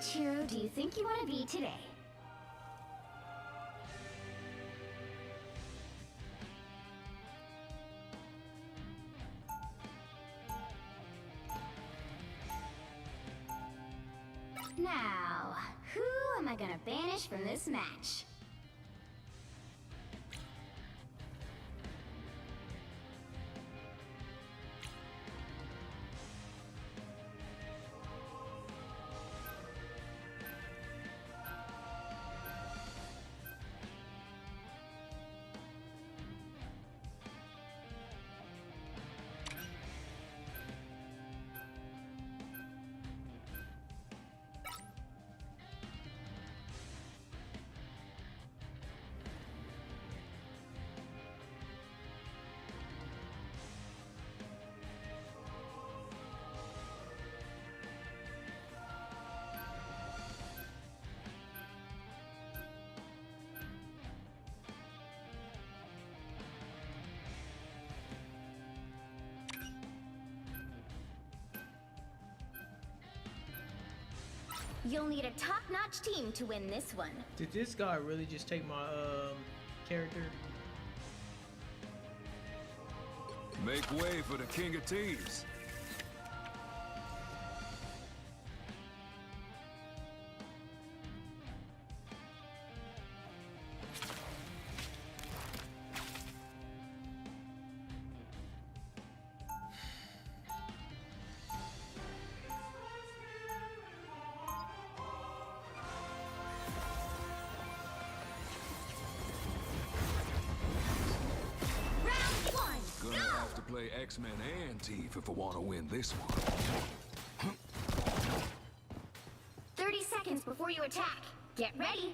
Which hero do you think you want to be today? Now, who am I gonna banish from this match? You'll need a top-notch team to win this one. Did this guy really just take my character? Make way for the King of Thieves. Play X-Men and Thief if I want to win this one. 30 seconds before you attack. Get ready.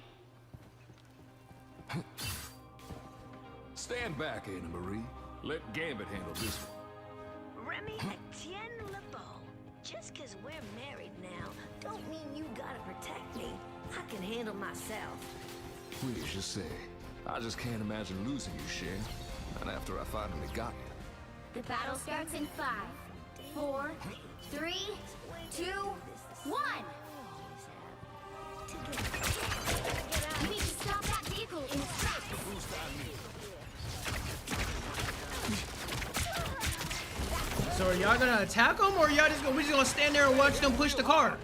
Stand back, Anna Marie. Let Gambit handle this one. Remy Etienne LeBeau. Just because we're married now, don't mean you gotta protect me. I can handle myself. Please just say, I just can't imagine losing you, Cher. Not after I finally got you. The battle starts in 5, 4, 3, 2, 1. You need to stop that vehicle in its tracks. So are y'all gonna attack them, or y'all just we just gonna stand there and watch them push the car?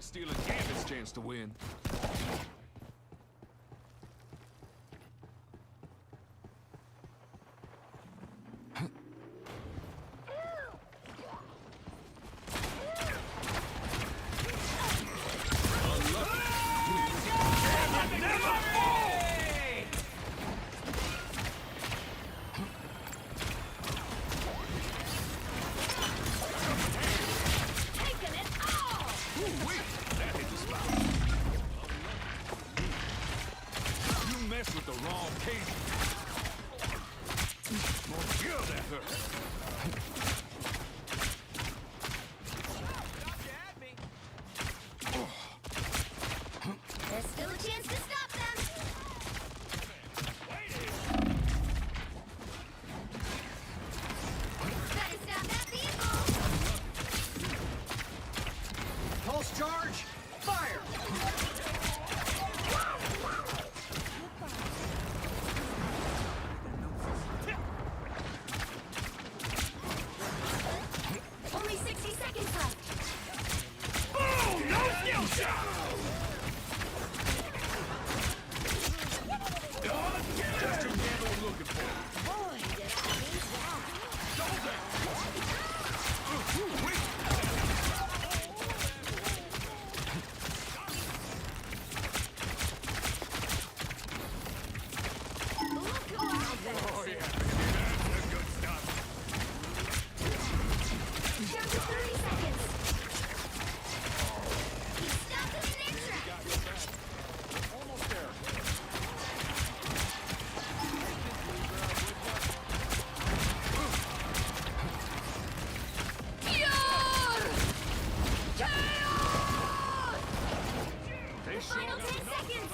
Stealing Gambit's chance to win. With the wrong case. More kill that hurt. Down to 30 seconds. He's stuck in an air trap. Final 10 seconds.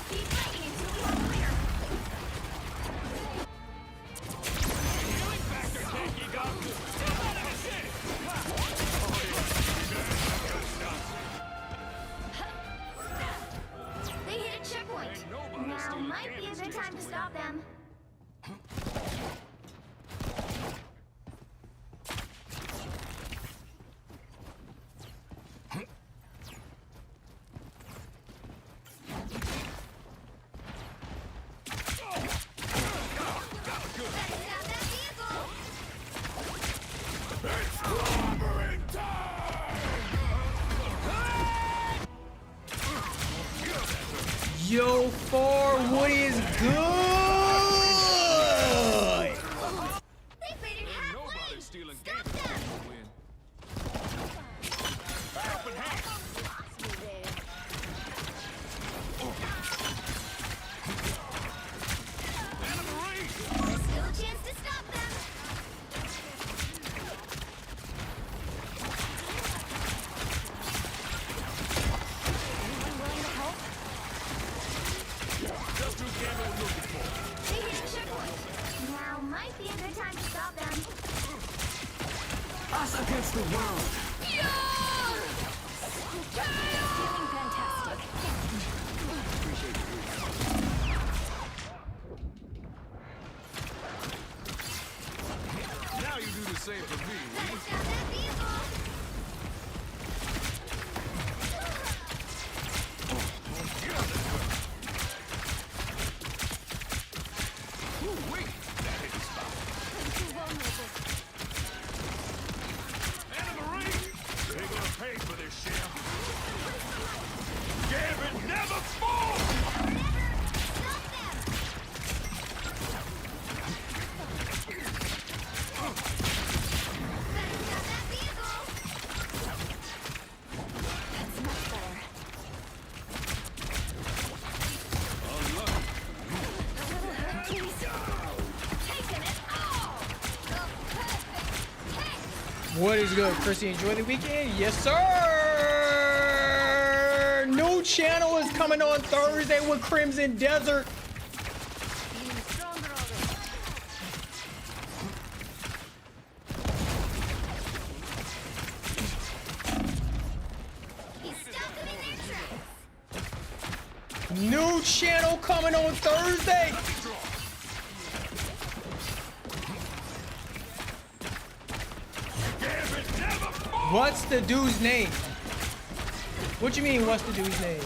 Keep fighting until we are clear. They hit a checkpoint. Now might be a good time to stop them. Yo, 4, what is good? They made it halfway. Stop them. There's still a chance to stop them. They hit a checkpoint. Now might be a good time to stop them. Us against the world. Feeling fantastic. Now you do the same for me, Lee. Stop that vehicle. Ooh, wait. That hit the spot. And the ring. They're gonna pay for this shit. Gambit never falls! Stop them. Better stop that vehicle. That's much better. Taking it all. The perfect hit. What is good, Chrissy? Enjoy the weekend? Yes, sir! New channel is coming on Thursday with Crimson Desert. Feeling stronger already. He's stuck in an air trap. New channel coming on Thursday. What's the dude's name? What you mean, what's the dude's name?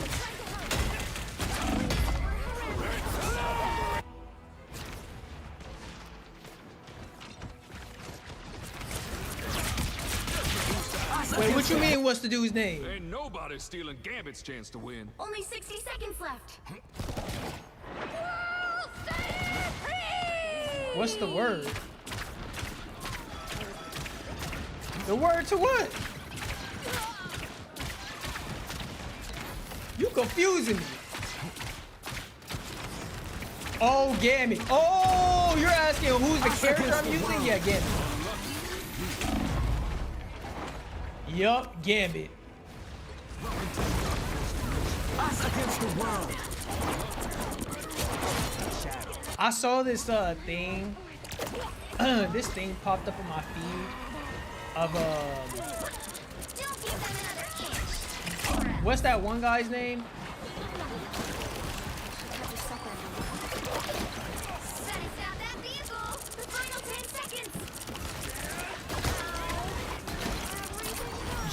Wait, what you mean, what's the dude's name? Ain't nobody stealing Gambit's chance to win. Only 60 seconds left. What's the word? The word to what? You confusing me. Oh, Gambit. Oh, you're asking who's the character I'm using? Yeah, Gambit. Yup, Gambit. Us against the world. I saw this thing. This thing popped up in my feed of Don't give them another chance. what's that one guy's name?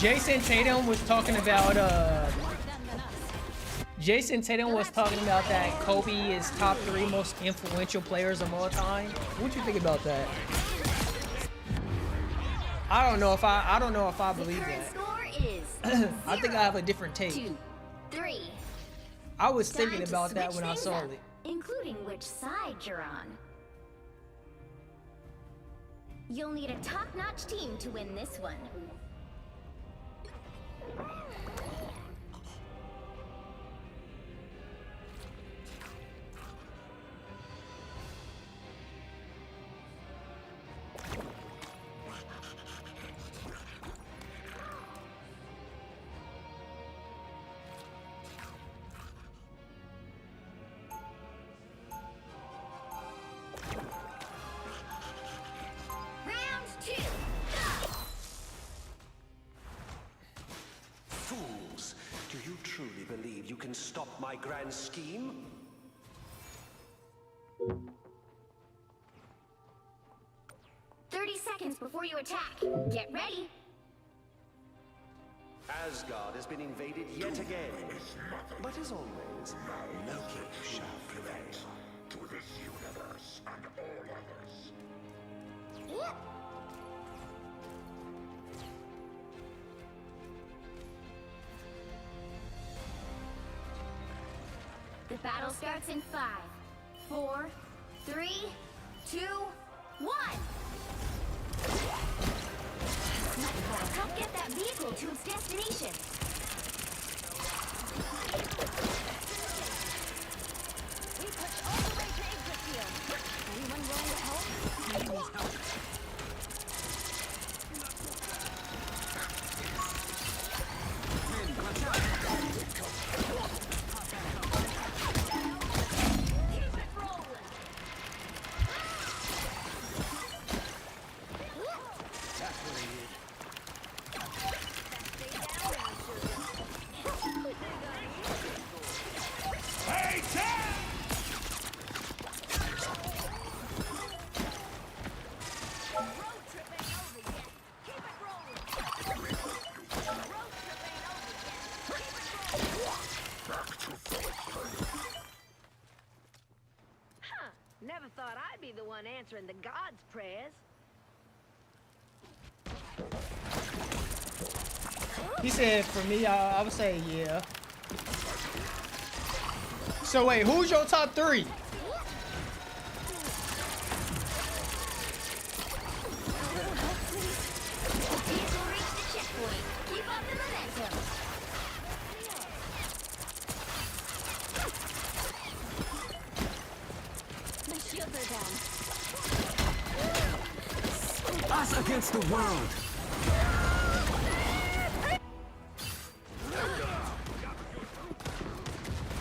Jason Tatum was talking about Jason Tatum was talking about that Kobe is top 3 most influential players of all time. What you think about that? I don't know if I believe Current that. score is I think I have a different take. 2, 3. I was Time thinking to about that switch when I things saw up, it. including which side you're on. You'll need a top-notch team to win this one. Round 2. Go! Fools! Do you truly believe you can stop my grand scheme? Seconds before you attack. Get ready. Asgard has been invaded yet again. But as always, Loki shall prevail. To this universe and all others. The battle starts in 5, 4, 3, 2, 1. Help get that vehicle to its destination. We push all the way to Yggdrasil. Anyone willing to help? He needs help. Never thought I'd be the one answering the gods' prayers. He said, for me, I would say, yeah. So wait, who's your top 3? Vehicle reached the checkpoint. Keep up the momentum. My shields are down. Us against the world.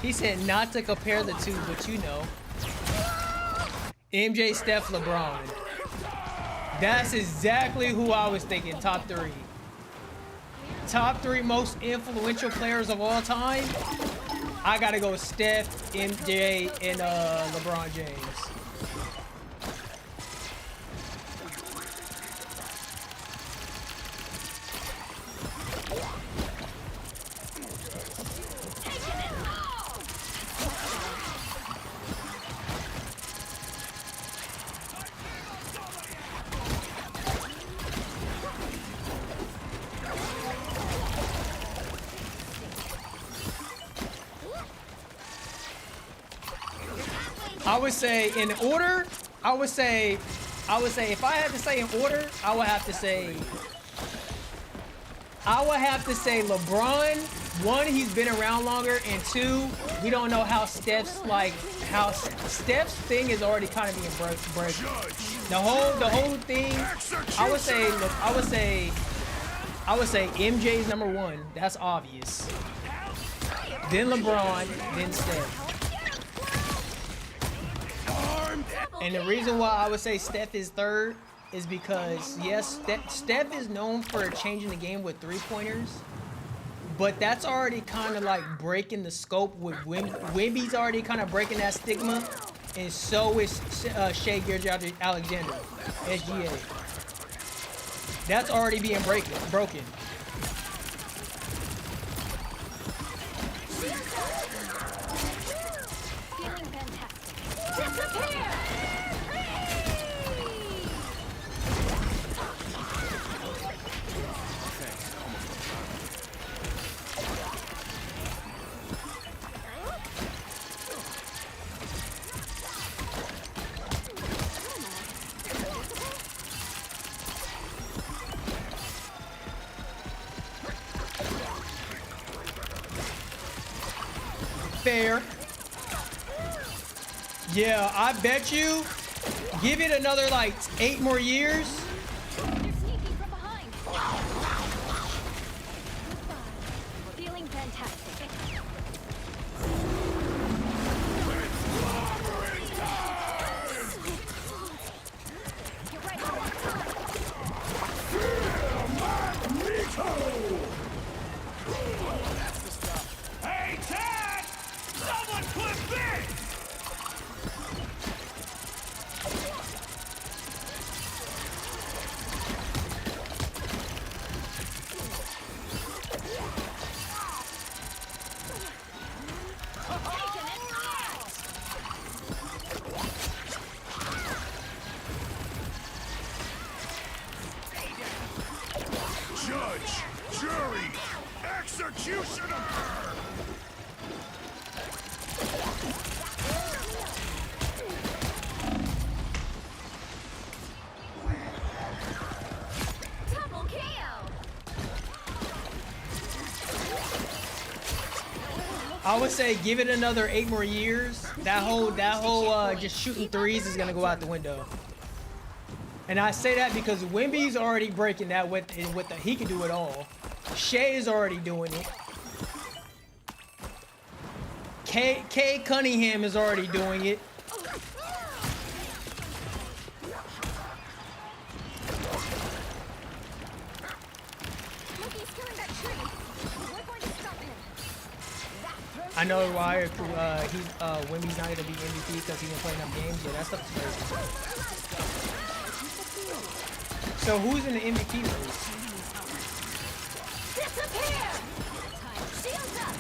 He said not to compare the two, but you know. MJ, Steph, LeBron. That's exactly who I was thinking, top 3. Top 3 most influential players of all time. I gotta go Steph, MJ, and LeBron James. I would say in order, I would say if I had to say in order, I would have to say LeBron. 1, he's been around longer, and 2, we don't know how Steph's thing is already kind of being broken. The whole thing. I would say MJ's number 1. That's obvious. Then LeBron, then Steph. And the reason why I would say Steph is 3rd is because, yes, Steph is known for changing the game with 3-pointers, but that's already kind of like breaking the scope with Wemby's already kind of breaking that stigma, and so is Shai Gilgeous-Alexander, SGA. That's already being broken. fair. Yeah, I bet you give it another like 8 more years. They're sneaking from behind. Feeling fantastic. You're right. Hey, Ted! Someone clip this! Judge, jury, executioner! Double KO. I would say give it another 8 more years. That whole just shooting threes is gonna go out the window. And I say that because Wemby's already breaking that with the he can do it all. Shea is already doing it. K Cunningham is already doing it. Loki's killing that tree. We're going to stop him. I know why Wemby's not gonna be MVP because he didn't play enough games. Yeah, that stuff's crazy. So who's in the MVP race? Disappear! Shields up!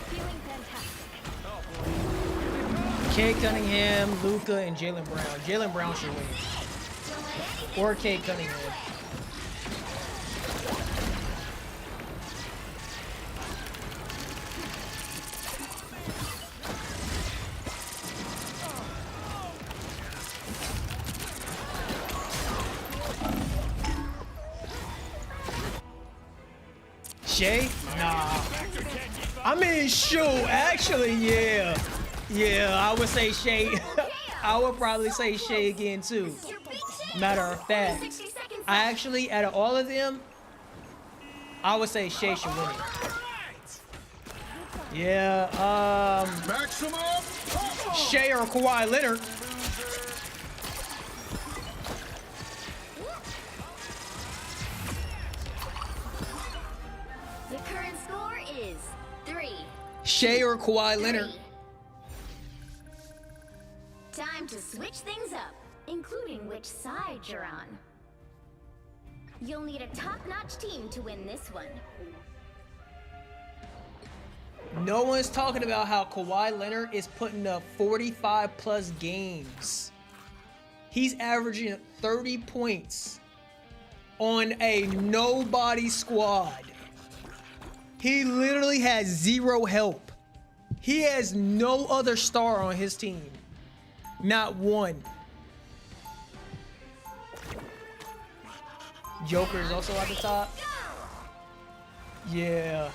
Feeling fantastic. K Cunningham, Luka, and Jaylen Brown. Jaylen Brown should win. Or K Cunningham. Shay? Nah. I mean, shoot, actually, yeah. Yeah, I would say Shay. I would probably say Shay again, too. Matter of fact, 60 seconds. I actually, out of all of them, I would say Shay should win it. Yeah, Maximum! Shay or Kawhi Leonard. The current score is 3. Shay or Kawhi Leonard. 3. Time to switch things up, including which side you're on. You'll need a top-notch team to win this one. No one's talking about how Kawhi Leonard is putting up 45 plus games. He's averaging 30 points on a nobody squad. He literally has 0 help. He has no other star on his team. Not one. Joker is also at the top. Yeah.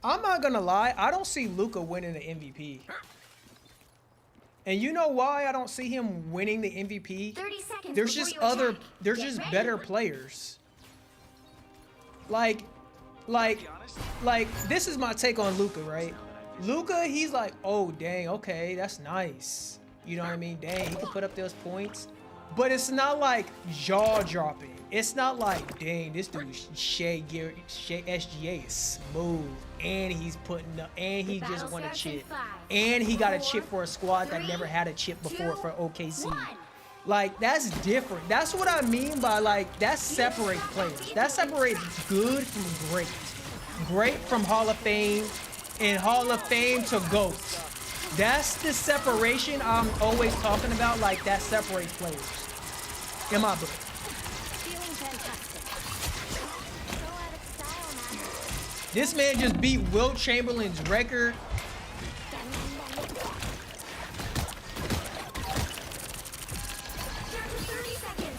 I'm not gonna lie, I don't see Luka winning the MVP. And you know why I don't see him winning the MVP? 30 seconds. There's before just you other, attack. there's Get just ready. better players. Like, this is my take on Luka, right? Luka, he's like, oh dang, okay, that's nice. You know what I mean? Dang, he can put up those points. But it's not like jaw-dropping. It's not like, dang, this dude Shea SGA is smooth. And he's putting up, and he The just battle won a starts in chip. 5, And he got a 4, chip for a squad that 3, never had a chip before 2, for OKC. 1. Like, that's different. That's what I mean by, like, that separates players. That separates good from great. Great from Hall of Fame, and Hall of Fame to GOAT. That's the separation I'm always talking about. Like, that separates players. In my book. Feeling fantastic. So out of style, man. This man just beat Wilt Chamberlain's record. Down to 30 seconds.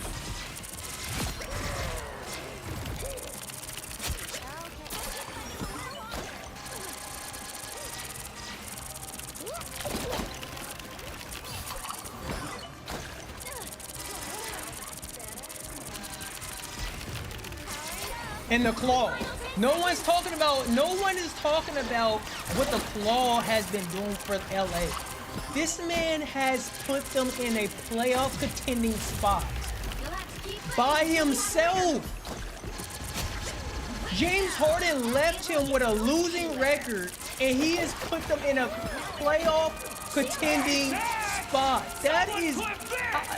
And the claw. No one is talking about what the claw has been doing for LA. This man has put them in a playoff contending spot You'll have to keep by himself. James Harden left him with a losing record, and he has put them in a playoff contending spot. That is,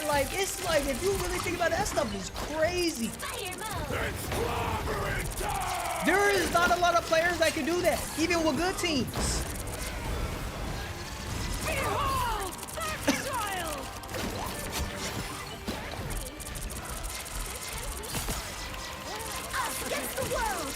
like, it's like, if you really think about it, that stuff is crazy. fire mode. There is not a lot of players that can do that, even with good teams. Us against the world.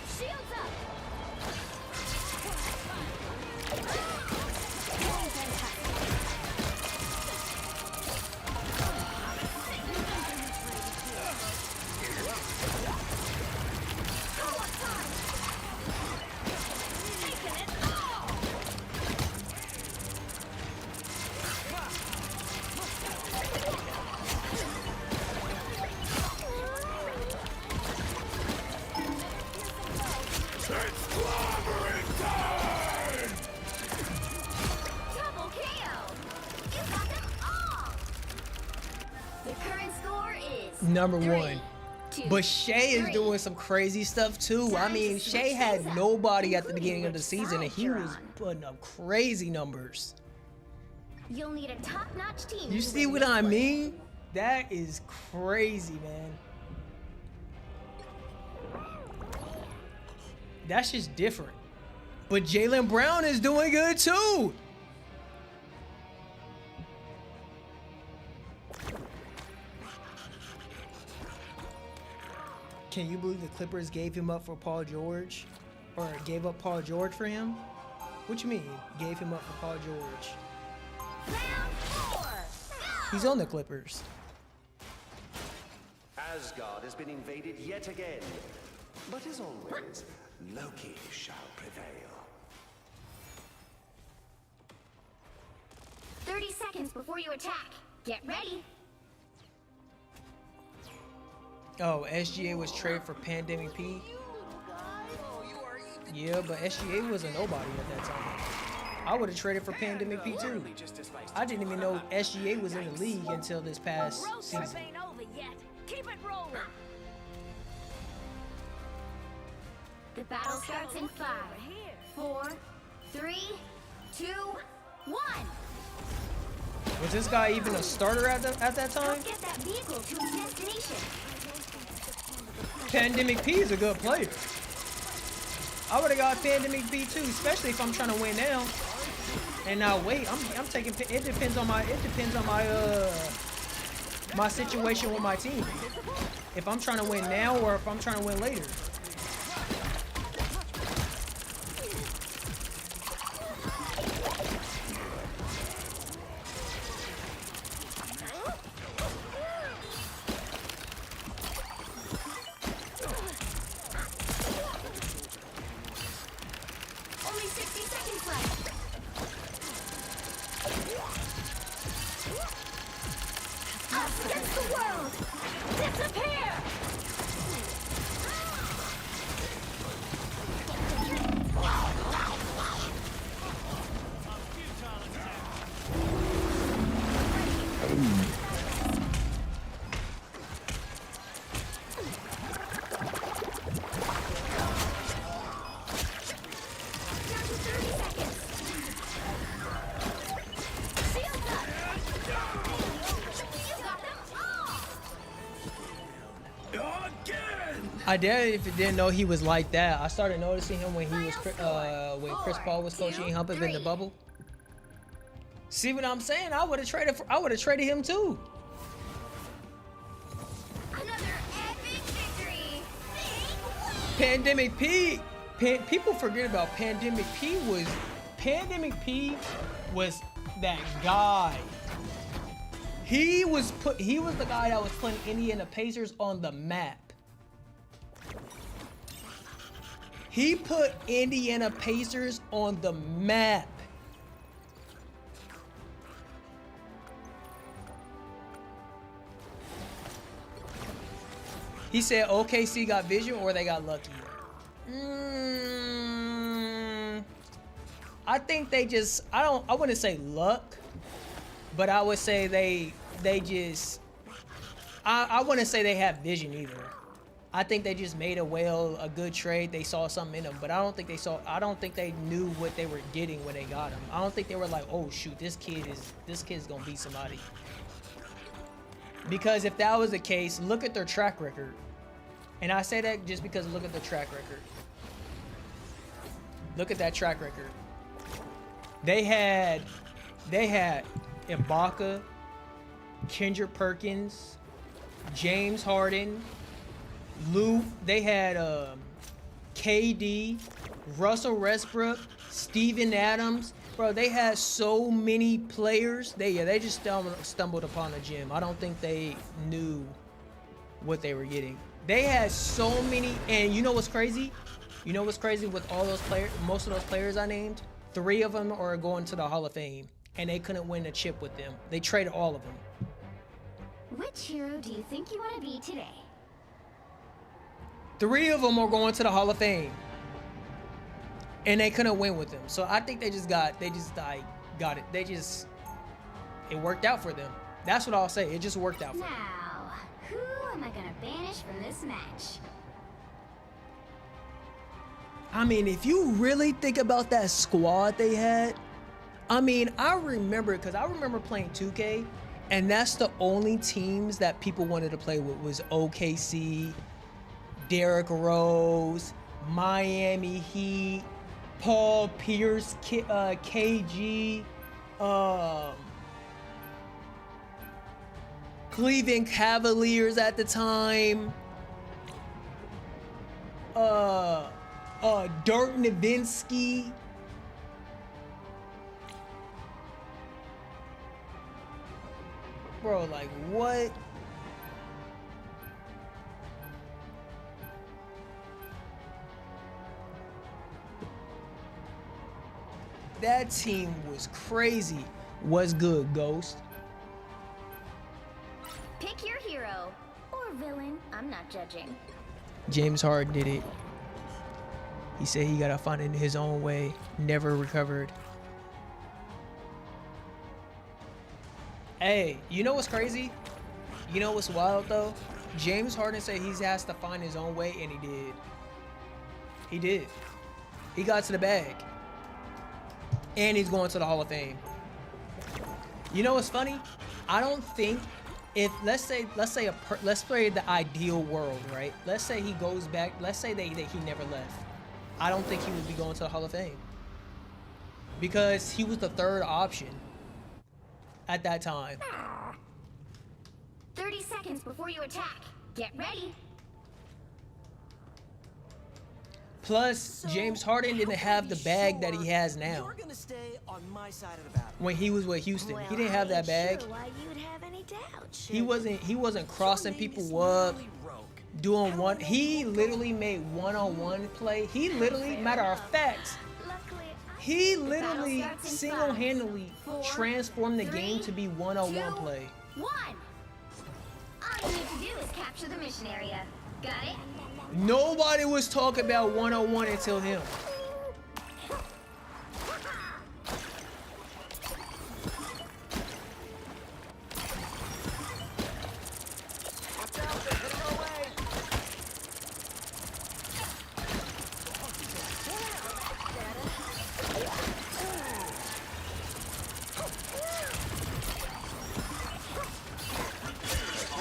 Shields up. Double KO. You got them all. The current score is Number 3, one. 2, But Shea is 3. doing some crazy stuff too. I mean, Shea had nobody at the beginning of the season, and he was putting up crazy numbers. You'll need a top-notch team. You to see win what I this one. mean? That is crazy, man. That's just different. But Jaylen Brown is doing good too. Can you believe the Clippers gave him up for Paul George? Or gave up Paul George for him? What you mean, gave him up for Paul George? Round 4. He's on the Clippers. Asgard has been invaded yet again. But as always, Loki shall prevail. 30 seconds before you attack. Get ready. Oh, SGA was traded for Pandemic P. Yeah, but SGA was a nobody at that time. I would have traded for Pandemic P too. I didn't even know SGA was in the league until this past season. ain't over yet. Keep it rolling. The battle starts in 5, 4, 3, 2, 1. Was this guy even a starter at that time? Get that vehicle to its destination. Pandemic P is a good player. I would have got Pandemic P too, especially if I'm trying to win now. And now wait, I'm taking. It depends on my my situation with my team. If I'm trying to win now or if I'm trying to win later. I didn't know he was like that. I started noticing him when he was when Chris Paul was coaching Humping in the bubble. See what I'm saying? I would have traded him too. Another epic victory. Pandemic P. People forget about Pandemic P. Pandemic P was that guy. He was the guy that was putting Indiana Pacers on the map. He put Indiana Pacers on the map. He said OKC got vision or they got lucky. I think they just, I wouldn't say luck, but I would say they just, I wouldn't say they have vision either. I think they just made a good trade. They saw something in them, but I don't think they knew what they were getting when they got him. I don't think they were like, oh shoot, this kid's gonna beat somebody. Because if that was the case, look at their track record. And I say that just because look at the track record. Look at that track record. They had Ibaka, Kendrick Perkins, James Harden, Lou. They had KD, Russell Westbrook, Steven Adams. Bro, they had so many players. They just stumbled upon a gem. I don't think they knew what they were getting. They had so many, and you know what's crazy? You know what's crazy with all those players? Most of those players I named, 3 of them are going to the Hall of Fame, and they couldn't win a chip with them. They traded all of them. Which hero do you think you want to be today? 3 of them are going to the Hall of Fame, and they couldn't win with them. So I think it worked out for them. That's what I'll say. It just worked out for them. Now, who am I gonna banish from this match? I mean, if you really think about that squad they had, I mean, I remember playing 2K, and that's the only teams that people wanted to play with was OKC, Derrick Rose, Miami Heat, Paul Pierce, KG, Cleveland Cavaliers at the time, Dirk Nowitzki. Bro, like what? That team was crazy. What's good, Ghost? Pick your hero or villain. I'm not judging. James Harden did it. He said he gotta find it in his own way. Never recovered. Hey, you know what's crazy? You know what's wild though? James Harden said he has to find his own way, and he did. He did. He got to the bag. And he's going to the Hall of Fame. You know what's funny? I don't think if let's say the ideal world, right? Let's say he goes back. Let's say that he never left. I don't think he would be going to the Hall of Fame because he was the 3rd option at that time. 30 seconds before you attack. Get ready. Plus, James Harden didn't have the bag that he has now. You're gonna stay on my side of the battle. When he was with Houston, he didn't have that bag. Sure why you'd have any doubt, He wasn't crossing people up, doing one. He literally made one-on-one play. He literally, matter of fact, Luckily, he literally single-handedly transformed the game to be one-on-one play. 1. All you need to do is capture the mission area. Got it? Nobody was talking about one-on-one until him.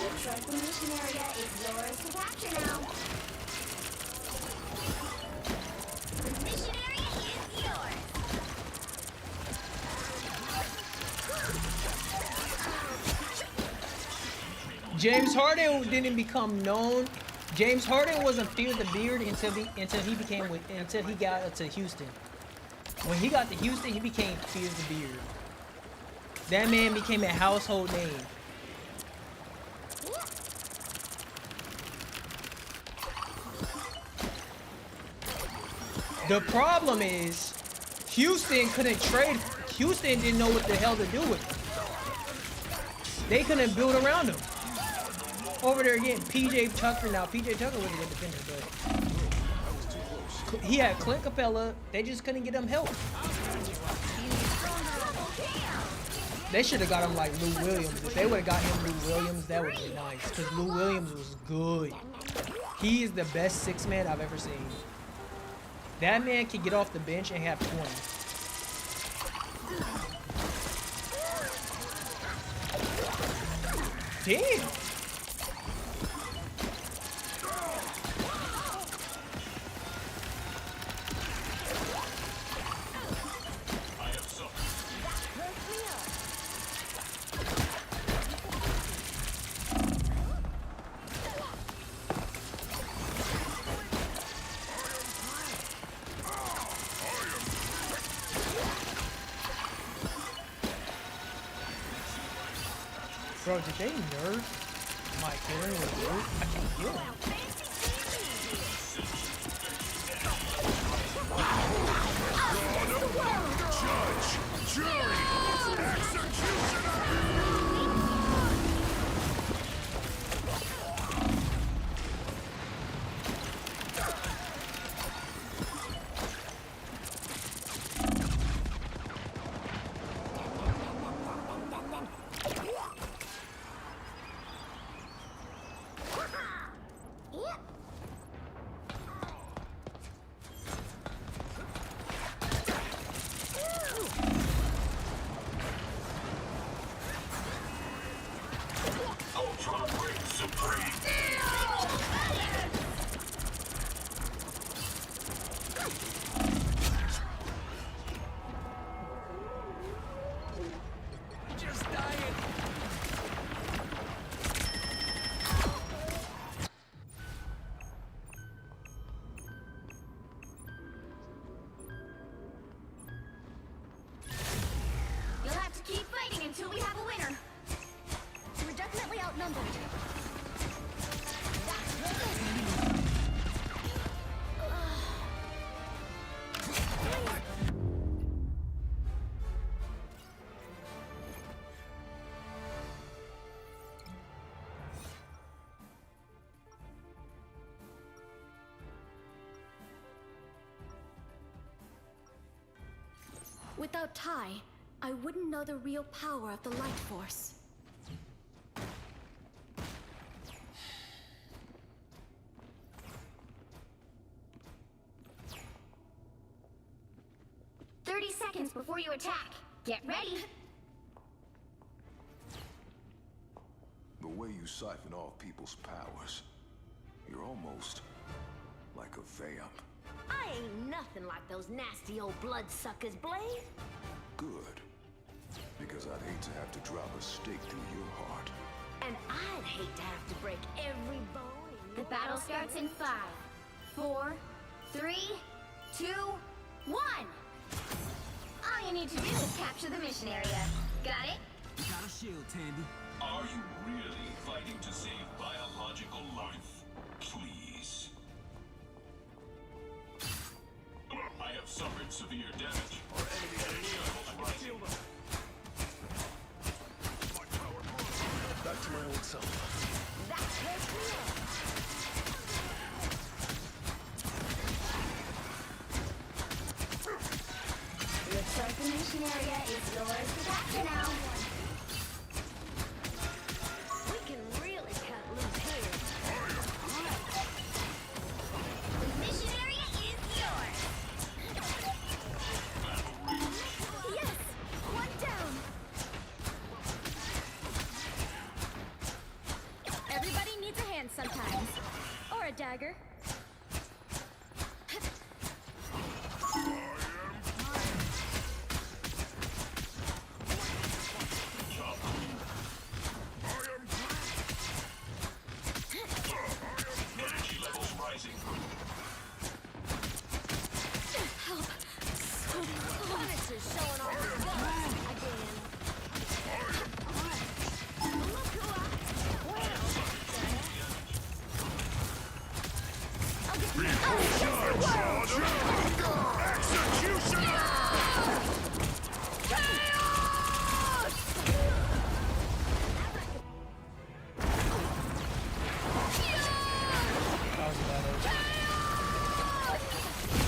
Looks like the mission area is yours to capture now. James Harden didn't become known. James Harden wasn't Fear the Beard until he got to Houston. When he got to Houston, he became Fear the Beard. That man became a household name. The problem is, Houston couldn't trade. Houston didn't know what the hell to do with him. They couldn't build around him. Over there again, PJ Tucker. Now, PJ Tucker was a good defender, but he had Clint Capella. They just couldn't get him help. They should have got him like Lou Williams. If they would have got him Lou Williams, that would have been nice. Because Lou Williams was good. He is the best six man I've ever seen. That man can get off the bench and have 20. Damn. Bro, did they nerf my killing with root? I can't kill him. Judge, jury, executioner! Until we have a winner. We're definitely outnumbered. Without Ty, I wouldn't know the real power of the Light Force. Seconds before you attack. Get ready. The way you siphon off people's powers, you're almost like a vamp. I ain't nothing like those nasty old bloodsuckers, Blade. Good. Because I'd hate to have to drop a stake through your heart. And I'd hate to have to break every bone in The battle starts in 5, 4, 3, 2, 1. All you need to do is capture the mission area. Got it? You got a shield, Tandy. Are you really fighting to save biological life? Please. I have suffered severe damage. Our enemy shuttles rising. Back to my old self. That's it. Looks like the mission area is yours to capture now. We can really cut loose here. The mission area is yours. Yes! One down! Everybody needs a hand sometimes. Or a dagger.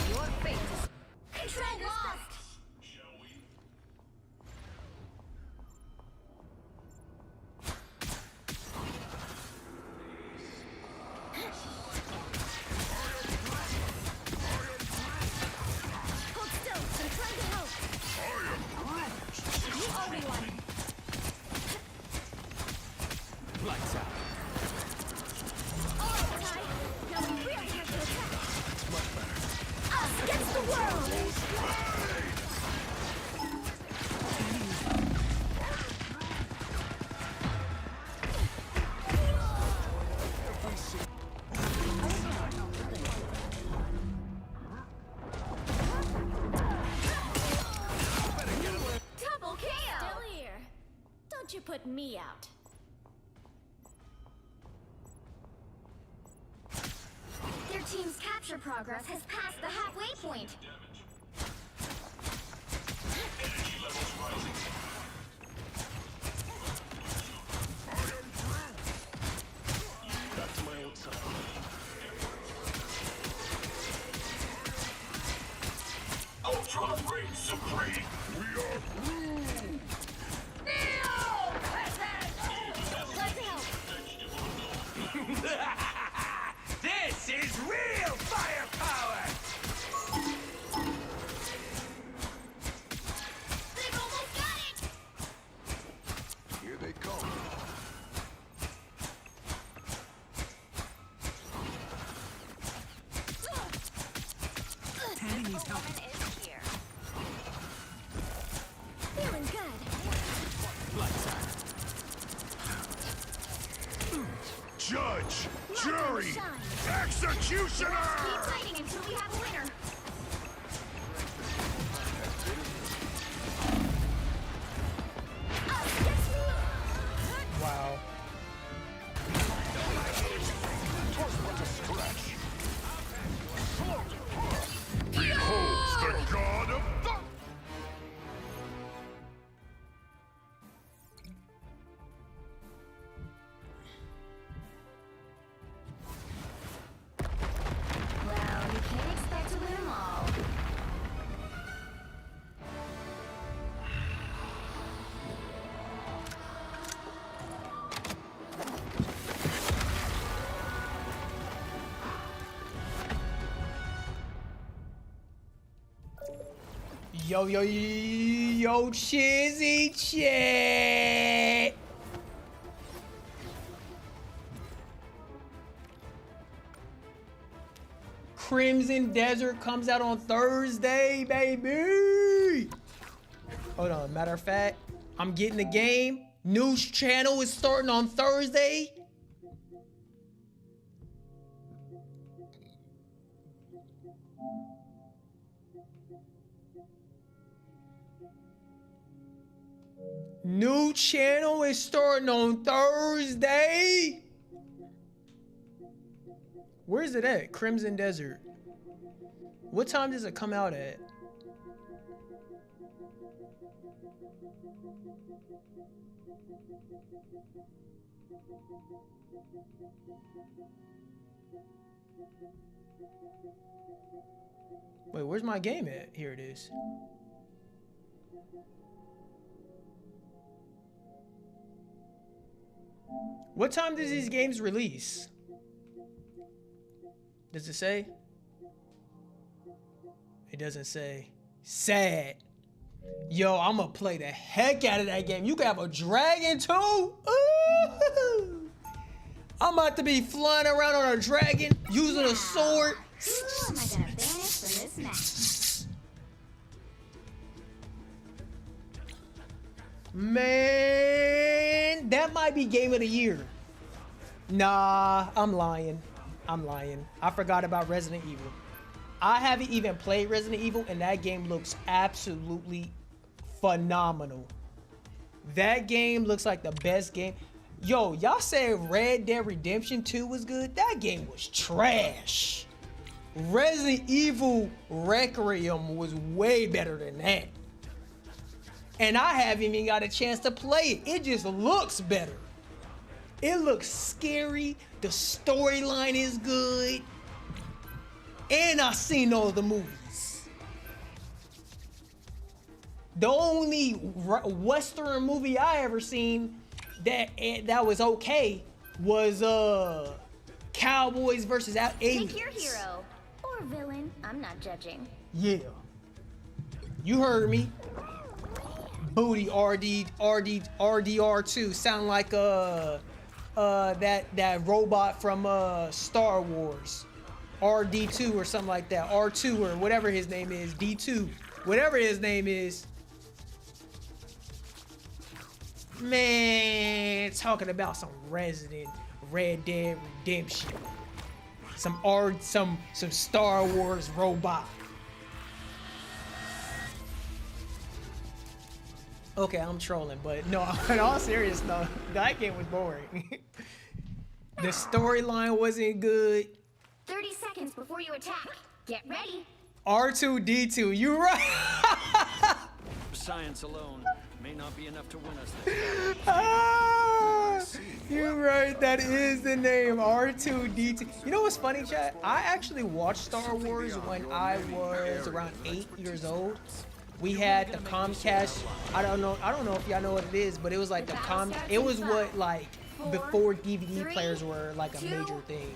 Your fate is control lost. Hold still. I'm trying to help. You owe me one. Lights out. All right. Now we really have to attack. Us against the world. Double KO. Still here. Don't you put me out. Their team's capture progress has passed the halfway point. Energy levels rising. That's my old son. Ultron reigns supreme. We are Groot. This is real firepower! They've almost got it. Here they come. Tanny needs help. Feeling good. Lights out. Judge, jury, shine. executioner! Keep fighting until we have a winner. Us against me. Wow. Beholds the god of thunder! Well, you can't expect to win them all. Yo, Chizzy Chat. Crimson Desert comes out on Thursday, baby. Hold on, matter of fact, I'm getting the game. News channel is starting on Thursday. New channel is starting on Thursday. Where's it at? Crimson Desert. What time does it come out at? Wait, where's my game at? Here it is. What time does these games release? Does it say? It doesn't say. Sad. Yo, I'm gonna play the heck out of that game. You can have a dragon too? Ooh. I'm about to be flying around on a dragon, using a sword. Who am I gonna banish from this match? Man, that might be game of the year. Nah, I'm lying. I forgot about Resident Evil. I haven't even played Resident Evil, and that game looks absolutely phenomenal. That game looks like the best game. Yo, y'all said Red Dead Redemption 2 was good? That game was trash. Resident Evil Requiem was way better than that. And I haven't even got a chance to play it. It just looks better. It looks scary. The storyline is good. And I've seen all the movies. The only Western movie I ever seen that was okay was Cowboys versus Aliens. Pick your hero or villain. I'm not judging. Yeah. You heard me. Booty RDR2 sound like that robot from Star Wars. RD2 or something like that. R2 or whatever his name is. D2. Whatever his name is. Man, talking about some Red Dead Redemption. Some Star Wars robot. Okay, I'm trolling, but no, in all seriousness, though, that game was boring. The storyline wasn't good. 30 seconds before you attack. Get ready. R2-D2, you right. Science alone may not be enough to win us this. You're right, that is the name, R2-D2. You know what's funny, chat? I actually watched Star Wars when I was around 8 years old. We had the Comcast. I don't know if y'all know what it is, but it was like it was what, like, before DVD players were like a major thing.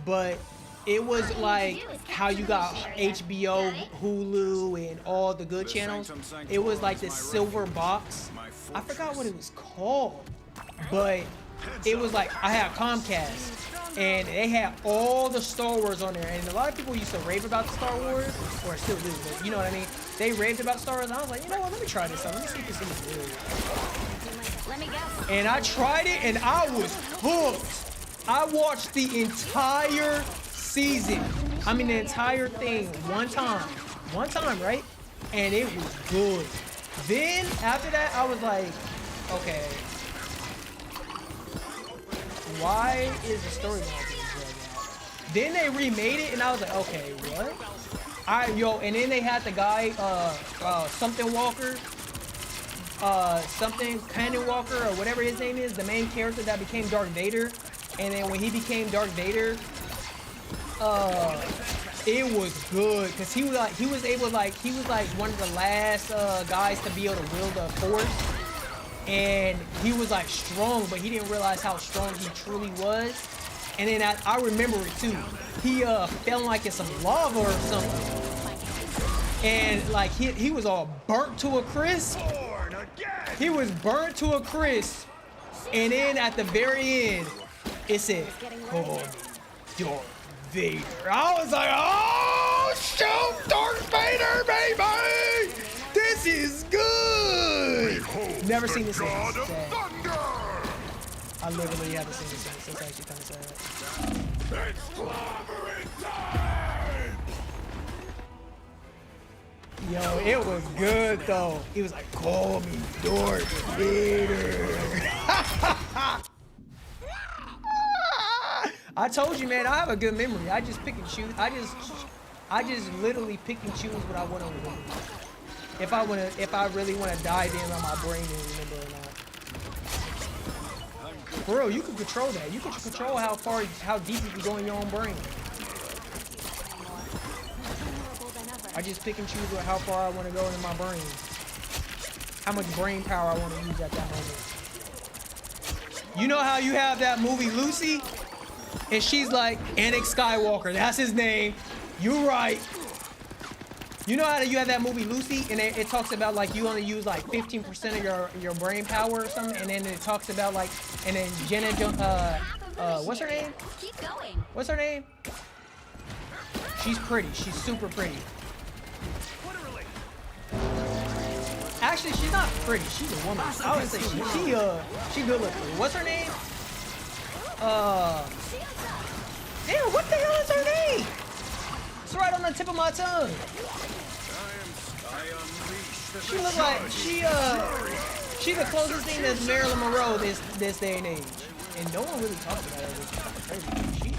But it was like how you got HBO, Hulu, and all the good channels. It was like this silver box. I forgot what it was called, but it was like I had Comcast, and they had all the Star Wars on there. And a lot of people used to rave about the Star Wars, or still do, but you know what I mean. They raved about Star Wars, and I was like, you know what? Let me try this out. Let me see if this thing is good. Let me guess. And I tried it, and I was hooked. I watched the entire season. I mean, the entire thing one time, right? And it was good. Then after that, I was like, okay, why is the storyline being dragged out? Then they remade it, and I was like, okay, what? And then they had the guy, something Walker, something Cannon Walker, or whatever his name is, the main character that became Darth Vader. And then when he became Darth Vader, it was good, because he was like one of the last guys to be able to wield the Force. And he was like strong, but he didn't realize how strong he truly was. And then I remember it too. He fell like in some lava or something. And like he was all burnt to a crisp. He was burnt to a crisp. And then at the very end, it said, "Oh, Darth Vader." I was like, "Oh, shoot, Darth Vader, baby! This is good." Never seen this since. I literally haven't seen this since. It's actually kind of sad. It's clobbering time! Yo, it was good though. He was like, "Call me Darth Vader." I told you, man, I have a good memory. I just pick and choose. I just literally pick and choose what I want to remember. If I really want to dive in on my brain and remember or not. For real, you can control that. You can control how deep you can go in your own brain. I just pick and choose how far I want to go in my brain. How much brain power I want to use at that moment. You know how you have that movie Lucy? And she's like, Anakin Skywalker, that's his name. You right. You know how you have that movie Lucy, and it talks about like you only use like 15% of your brain power or something, and then it talks about like, and then Jenna, what's her name? Keep going. What's her name? She's pretty. She's super pretty. Actually, she's not pretty. She's a woman. I would say she good looking. What's her name? Damn, what the hell is her name? It's right on the tip of my tongue. She looks like she's the closest thing that's Marilyn Monroe this day and age. And no one really talks about her, which is crazy.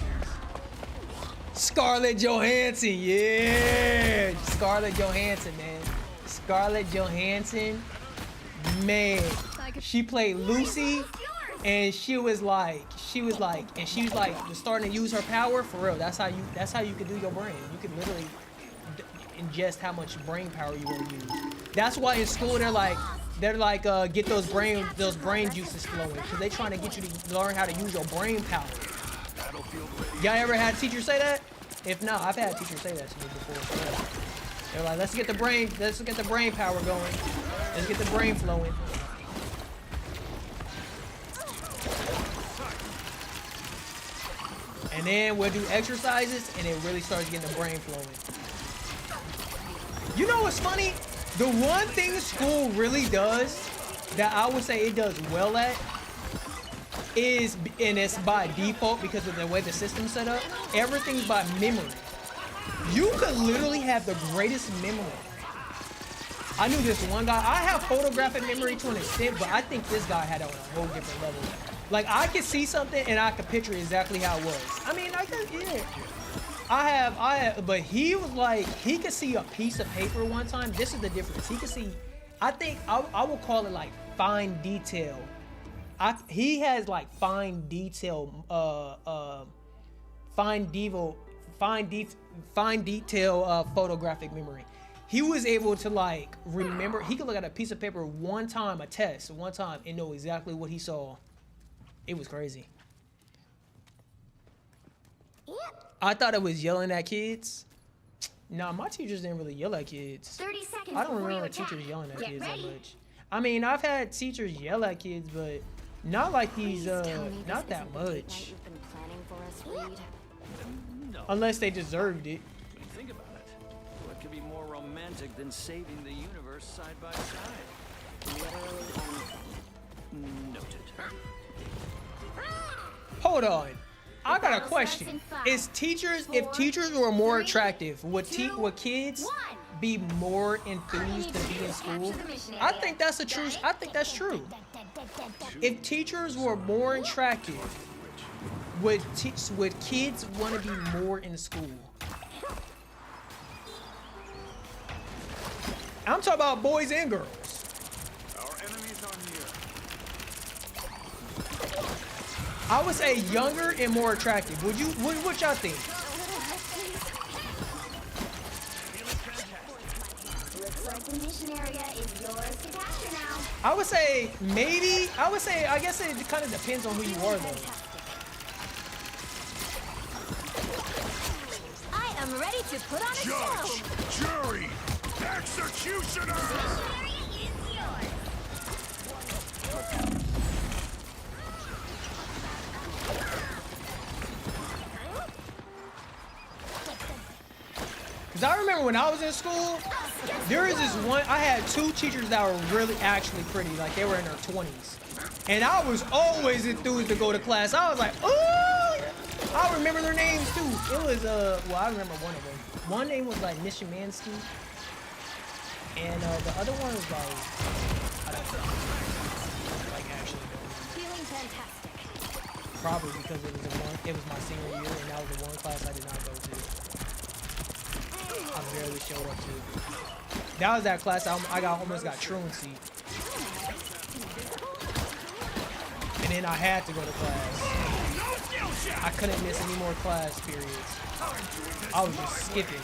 Scarlett Johansson, yeah. Scarlett Johansson, man. Scarlett Johansson, man. She played Lucy, and she was like, starting to use her power for real. That's how you can do your brain. You can literally ingest how much brain power you want to use. That's why in school they're like get those brain juices flowing, because they trying to get you to learn how to use your brain power. Y'all ever had teachers say that? If not, I've had teachers say that to me before. So they're like, let's get the brain power going. Let's get the brain flowing. And then we'll do exercises, and it really starts getting the brain flowing. You know what's funny? The one thing school really does that I would say it does well at is, and it's by default because of the way the system's set up, everything's by memory. You could literally have the greatest memory. I knew this one guy. I have photographic memory to an extent, but I think this guy had it on a whole different level. Like, I could see something and I could picture exactly how it was. I mean, I could, yeah. I have, but he was like, he could see a piece of paper one time. This is the difference. He could see, I think, I will call it like fine detail. He has like fine detail photographic memory. He was able to like remember, he could look at a piece of paper one time, a test one time, and know exactly what he saw. It was crazy. I thought it was yelling at kids. Nah, my teachers didn't really yell at kids. 30 seconds. I don't remember teachers yelling at kids that much. I mean, I've had teachers yell at kids, but not like these, not that much. Unless they deserved it. Think about it. What could be more romantic than saving the universe side by side? Literally anything. Noted. Hold on. I got a question. If teachers were more attractive, would kids be more enthused to be in school? I think that's true. If teachers were more attractive, would kids want to be more in school? I'm talking about boys and girls. Our enemies are near. I would say younger and more attractive. What y'all think? Looks like the mission area is yours to capture now. I would say maybe. I guess it kind of depends on who you are, though. I am ready to put on a show. Jury, executioner. Mission area is yours. Because I remember when I was in school, there was this one, I had two teachers that were really actually pretty, like they were in their 20s. And I was always enthused to go to class. I was like, oh, I remember their names too. It was, well, I remember one of them. One name was like Miss Shemansky. And the other one was like, I don't know. Like actually Feeling fantastic. probably because it was my senior year and that was the one class I did not go to. I barely showed up to. That was that class I almost got truancy. And then I had to go to class. I couldn't miss any more class periods. I was just skipping.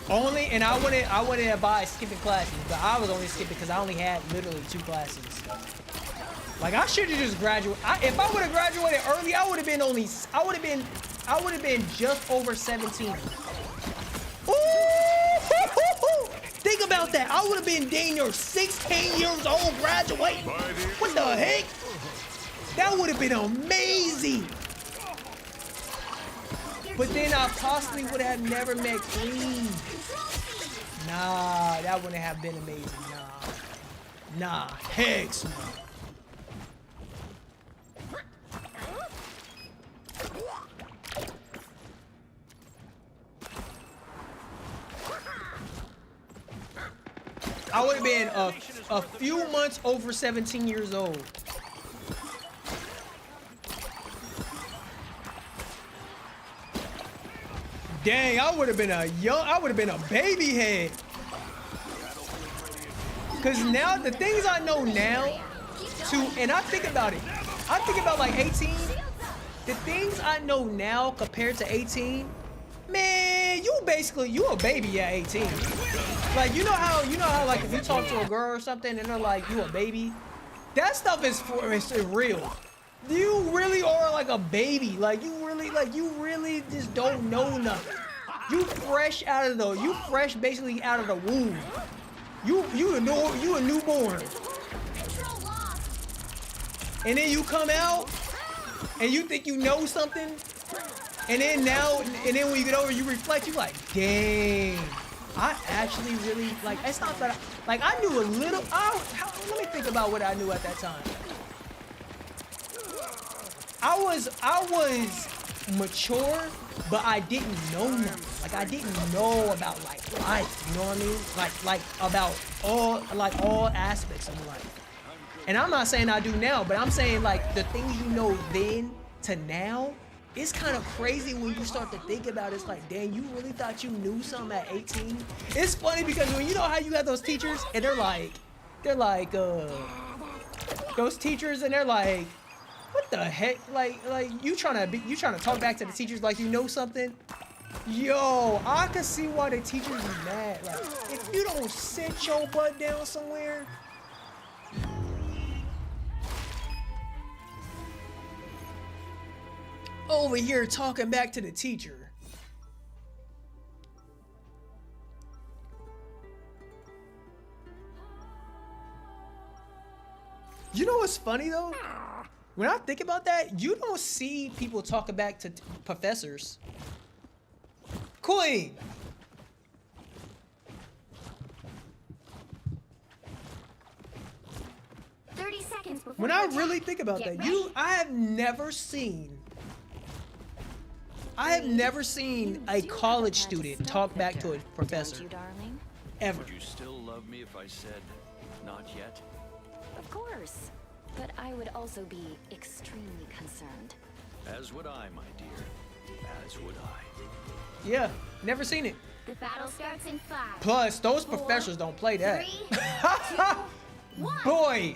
And I wouldn't advise skipping classes, but I was only skipping because I only had literally 2 classes. Like I should have just graduated. If I would have graduated early, I would have been just over 17. Ooh, think about that. I would have been dang near 16 years old graduating. What the heck? That would have been amazing. But then I possibly would have never met Queen. Nah, that wouldn't have been amazing. Nah, heck no. I would have been a few months over 17 years old. Dang, I would have been a baby head. Cause now the things I know now, and I think about it. I think about like 18. The things I know now compared to 18, man, you a baby at 18. Like you know how like if you talk to a girl or something and they're like you a baby, that stuff is real. You really are like a baby. Like you really just don't know nothing. You fresh basically out of the womb. You a newborn. And then you come out and you think you know something. And then when you get over, you reflect, you like, dang, I actually really, like, it's not that, I knew a little, let me think about what I knew at that time. I was mature, but I didn't know nothing. Like, I didn't know about, like, life, you know what I mean? Like about all aspects of life. And I'm not saying I do now, but I'm saying, like, the things you know then to now, it's kind of crazy when you start to think about it. It's like, dang, you really thought you knew something at 18? It's funny because when you know how you have those teachers and they're like, those teachers and they're like, what the heck? Like you trying to talk back to the teachers like you know something? Yo, I can see why the teachers are mad. Like, if you don't sit your butt down somewhere. Over here talking back to the teacher. You know what's funny though? When I think about that, you don't see people talking back to professors. Queen! When I really think about that, I have never seen a college student talk back to a professor. Ever. Would you still love me if I said not yet? Of course. But I would also be extremely concerned. As would I, my dear. As would I. Yeah, never seen it. The battle starts in 5. Plus, those professors don't play that. 3, 2, 1. Boy,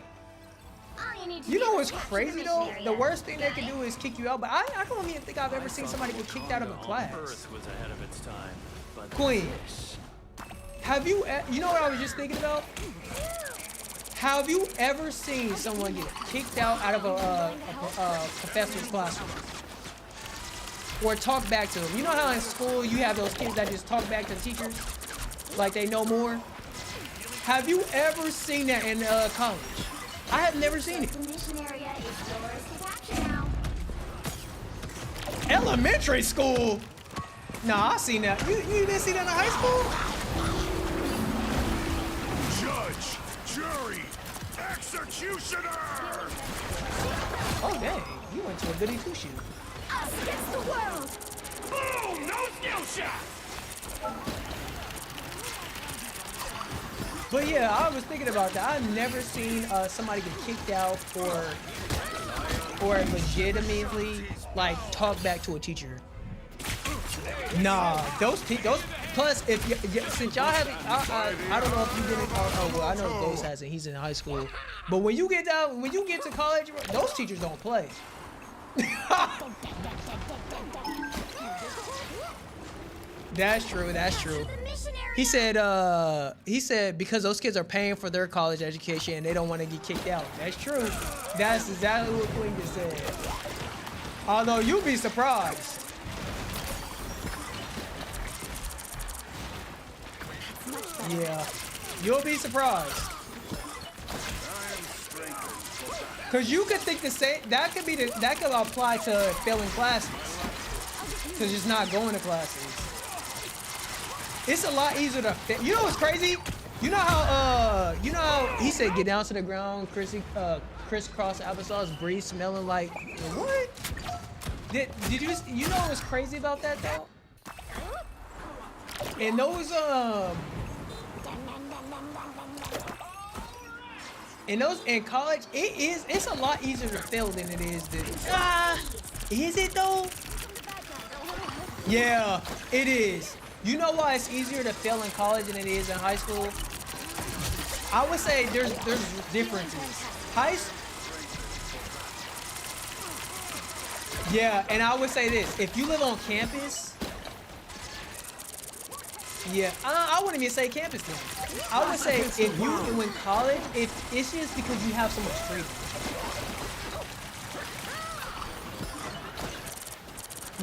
All you need to you do know is what's capture crazy the though? mission The area. worst thing they Got can it? do is kick you out. But I don't even think I've ever seen somebody get kicked out of a class. Earth was ahead of its time, but Queen, this- have you? You know what I was just thinking about? Have you ever seen someone get kicked out of a professor's classroom? Or talk back to them? You know how in school you have those kids that just talk back to the teachers? Like they know more? Have you ever seen that in college? I have never seen it. The mission area is yours to capture now. Elementary school? Nah, I seen that. You didn't see that in high school? Judge, jury, executioner! Oh dang, you went to a goody two shoe. Us against the world. Boom! No skill shot! But yeah, I was thinking about that. I've never seen somebody get kicked out or legitimately like talk back to a teacher. Nah, those plus if since y'all have I don't know if you didn't. Oh well, I know Ghost hasn't. He's in high school. But when you get to college, those teachers don't play. That's true. That's true. The mission area. He said because those kids are paying for their college education and they don't want to get kicked out. That's true. That's exactly what Queen just said. Although you'd be surprised. Yeah, you'll be surprised. Cause you could think the same. That could apply to failing classes. Cause just not going to classes. It's a lot easier to fail. You know what's crazy? You know how he said get down to the ground, crisscross applesauce, breeze smelling like what? Did you know what's crazy about that though? And those in college, it's a lot easier to fail than it is to is it though? Yeah, it is. You know why it's easier to fail in college than it is in high school? I would say there's differences. Yeah, and I would say this: if you live on campus, yeah, I wouldn't even say campus then. I would say if you in college, it's just because you have so much freedom.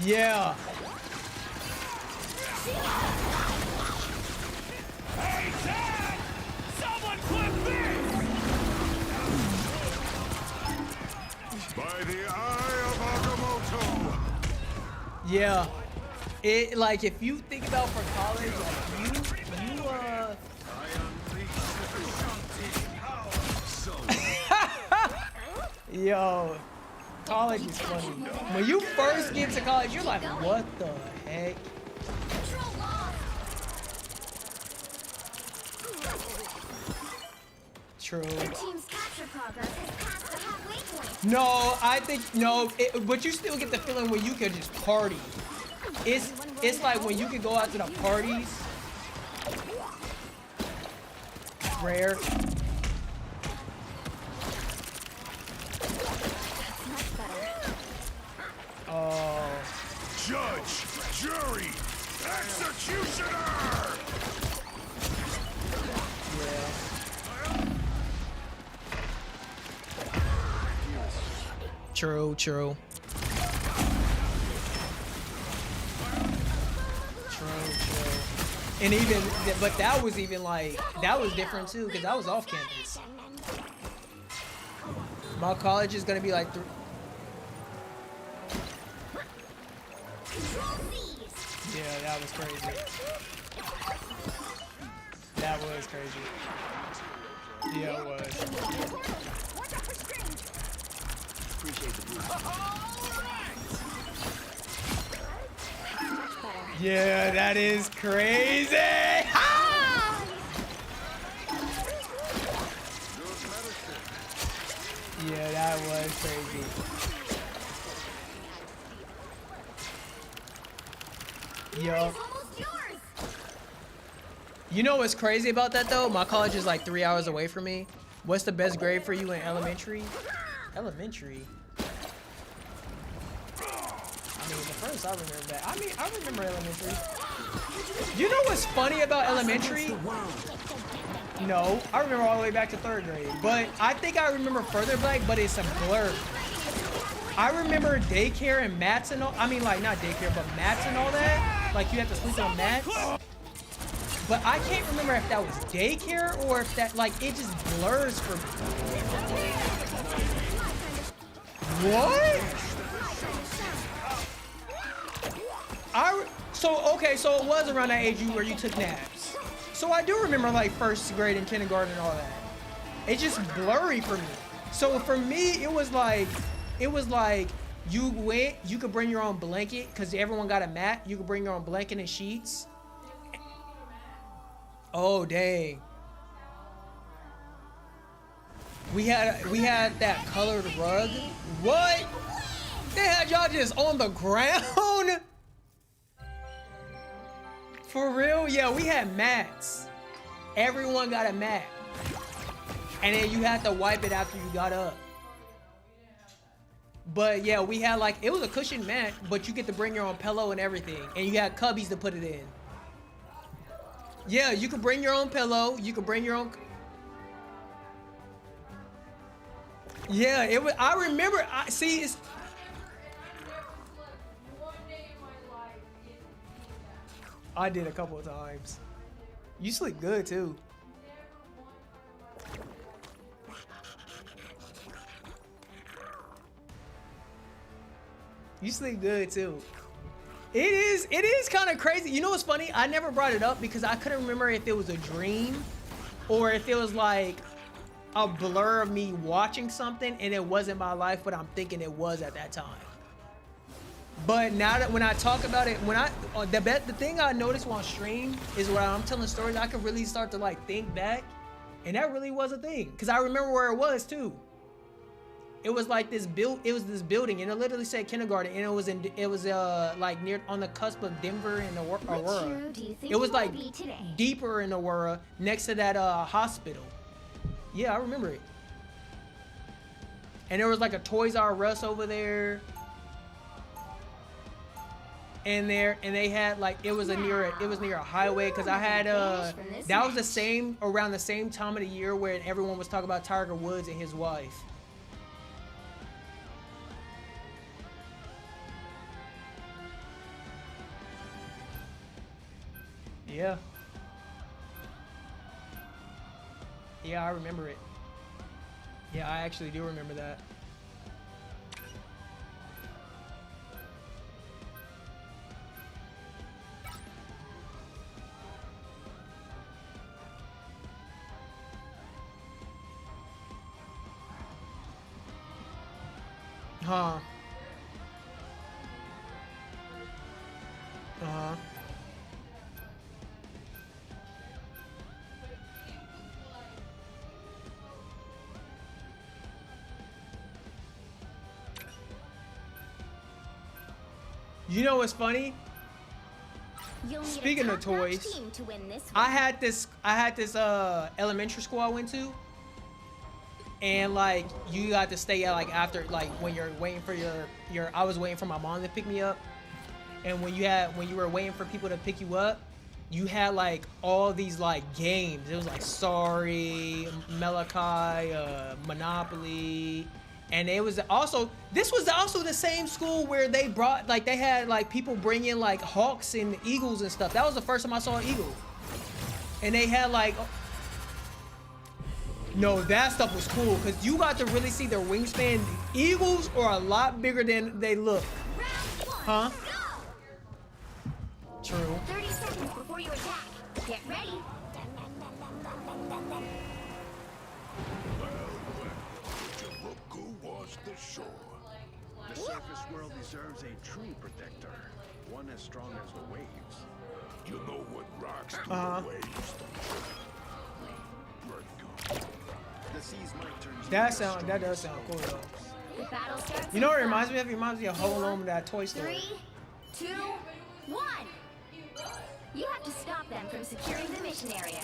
Yeah. Hey, Dad! Someone clip this! By the eye of Agamotto! Yeah. It like if you think about for college, like yo, college is funny. When you first get to college, you're like, what the heck? True. Team's capture progress has passed the halfway point. No, I think no, but you still get the feeling where you could just party. It's like when you can go out to the parties. Rare. Oh. Judge, jury, executioner! Yeah. True, true. And even, but that was even like, that was different too, because I was off campus. My college is gonna be like yeah, that was crazy. That was crazy. Yeah, it was. Yeah, that is crazy. Ah! Yeah, that was crazy. Yup. You know what's crazy about that though? My college is like 3 hours away from me. What's the best grade for you in elementary? Elementary? I mean, the first I remember that. I mean, I remember elementary. You know what's funny about elementary? No, I remember all the way back to 3rd grade. But I think I remember further back, but it's a blur. I remember daycare and mats and all. I mean, like, not daycare, but mats and all that. Like, you have to sleep on mats. But I can't remember if that was daycare or if that, like, it just blurs for me. What? Okay, so it was around that age where you took naps. So I do remember like 1st grade and kindergarten and all that. It's just blurry for me. So for me, it was like you could bring your own blanket because everyone got a mat. You could bring your own blanket and sheets. Oh dang. We had that colored rug. What? They had y'all just on the ground? For real? Yeah, we had mats. Everyone got a mat. And then you had to wipe it after you got up. But yeah, we had like, it was a cushioned mat, but you get to bring your own pillow and everything. And you had cubbies to put it in. Yeah, you could bring your own pillow. You could bring your own. Yeah, it was. I remember. See, it's. I did a couple of times. You sleep good too. You sleep good too. It is kind of crazy. You know what's funny? I never brought it up because I couldn't remember if it was a dream or if it was like a blur of me watching something and it wasn't my life, but I'm thinking it was at that time. But now that when I talk about it, the thing I noticed while stream is when I'm telling stories, I can really start to like think back, and that really was a thing because I remember where it was too. it was like this this building, and it literally said kindergarten, and it was like near on the cusp of Denver and Which Aurora. hero do you think It was you will like be today? deeper in Aurora, next to that hospital. Yeah, I remember it. And there was like a Toys R Us over there. And they had like it was near a highway, because I had that was the same around the same time of the year where everyone was talking about Tiger Woods and his wife. Yeah. Yeah, I remember it. Yeah, I actually do remember that. Huh. Uh-huh. You know what's funny? You'll need Speaking a of top-notch toys, team to win this I one. had this elementary school I went to, and like you got to stay at like after like when you're waiting for your I was waiting for my mom to pick me up, and when you were waiting for people to pick you up, you had like all these like games. It was like Sorry, Malachi, Monopoly. And this was also the same school where they brought like they had like people bring in like hawks and eagles and stuff. That was the first time I saw an eagle. And they had like, no, that stuff was cool because you got to really see their wingspan. Eagles are a lot bigger than they look. Round one, Huh? go! True. 30 seconds before you attack. Get ready. Who was the shore? The surface world deserves a true protector, one as strong as the waves. You know what rocks through Uh-huh. the waves, don't you? The seas might turn you That into sound strong that does as sound the cool though. The battle starts. You know what it in reminds 5, me of? It reminds me of Home Alone, that Toy Story. 3, 2, 1. You have to stop them from securing the mission area.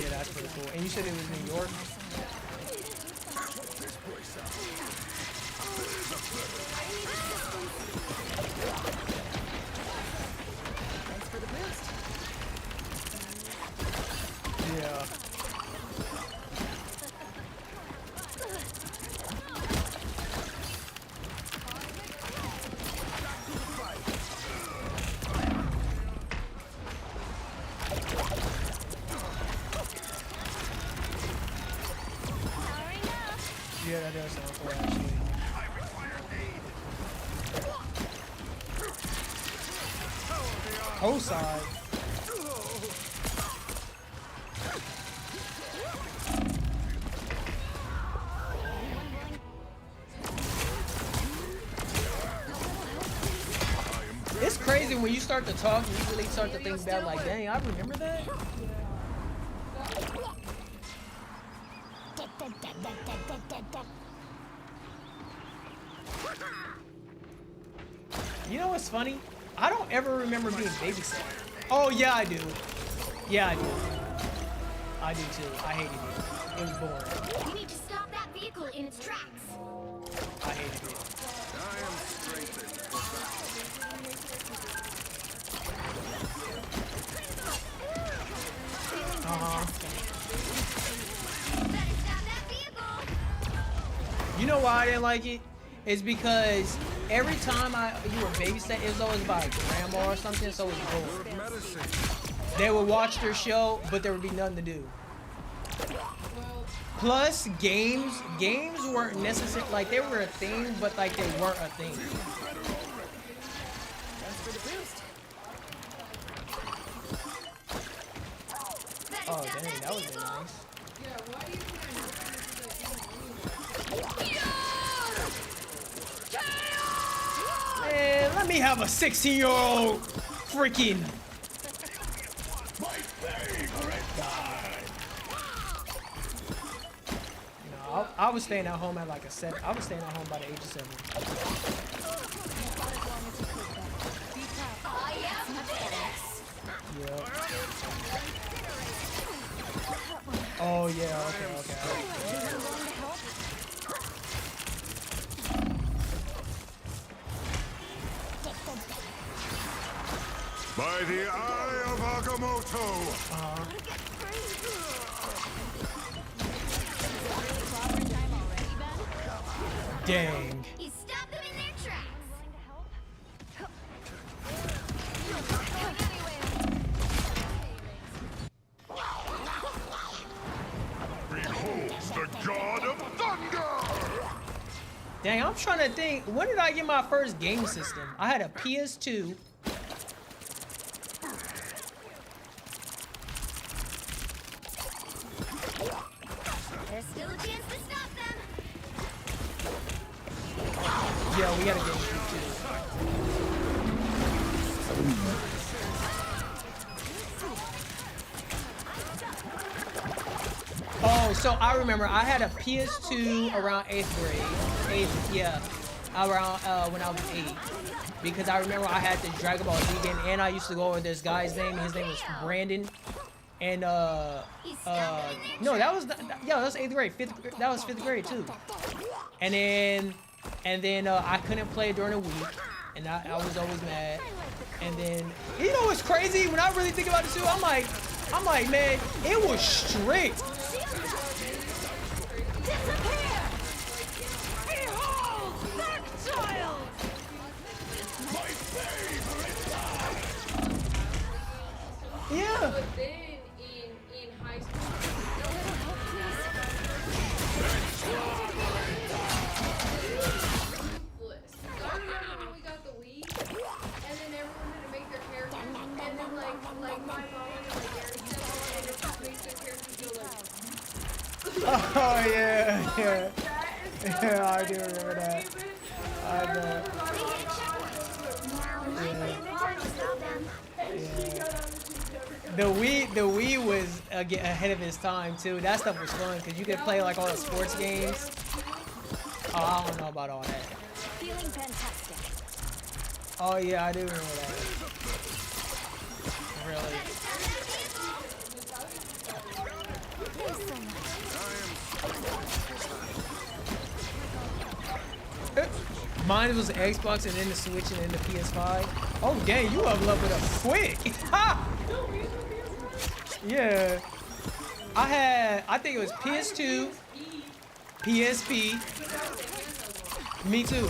Yeah, that's pretty cool. And you said it was New York? Thanks for the boost. Yeah. Powering up. Yeah, that does sound cool actually. Co-side. It's crazy when you start to talk and you really start to think back like, dang, I remember that? You know what's funny? I don't ever remember being babysat. Oh yeah, I do. Yeah, I do. I do too. I hated it. It was boring. You need to stop that vehicle in its tracks. I hated it. I am strengthened for battle. Better stop that vehicle. You know why I didn't like it? It's because every time you were babysat, it was always by a grandma or something, so it was boring. They would watch their show, but there would be nothing to do. Plus, games weren't necessary. Like, they were a thing, but like they weren't a thing. Thanks for the boost. Better Oh, stop dang, that was vehicle. nice. Man, let me have a 16-year-old freaking. My favorite time! I was staying at home at like a 7. I was staying at home by the age of 7. Oh, yeah, badass. Yeah. Oh yeah. Okay. By the eye of Agamotto! Dang. You stopped them in their tracks. Behold the god of thunder! Dang, I'm trying to think. When did I get my first game system? I had a PS2. There's still a chance to stop them. Yeah, we got a GameCube too. Oh, so I remember I had a PS2 around 8th grade. Around when I was 8. Because I remember I had the Dragon Ball Z game, and I used to go over this guy's name. His name was Brandon. And no, that was that was 8th grade. That was 5th grade too. And then I couldn't play during the week, and I was always mad. And then you know what's crazy? When I really think about it too, I'm like, man, it was strict. Yeah. But then in high school, I remember when we got the Wii, and then everyone had to make their characters, and then like my mom and like Gary said, and just make their characters go like. Oh yeah. That is so Yeah, I do remember that. I know. The Wii was ahead of its time too. That stuff was fun because you could play like all the sports games. Oh, I don't know about all that. Feeling fantastic. Oh yeah, I do remember that. Really. Mine was the Xbox and then the Switch and then the PS5. Oh dang, you have leveled up quick. Ha! Yeah. I think it was PS2, PSP. Me too.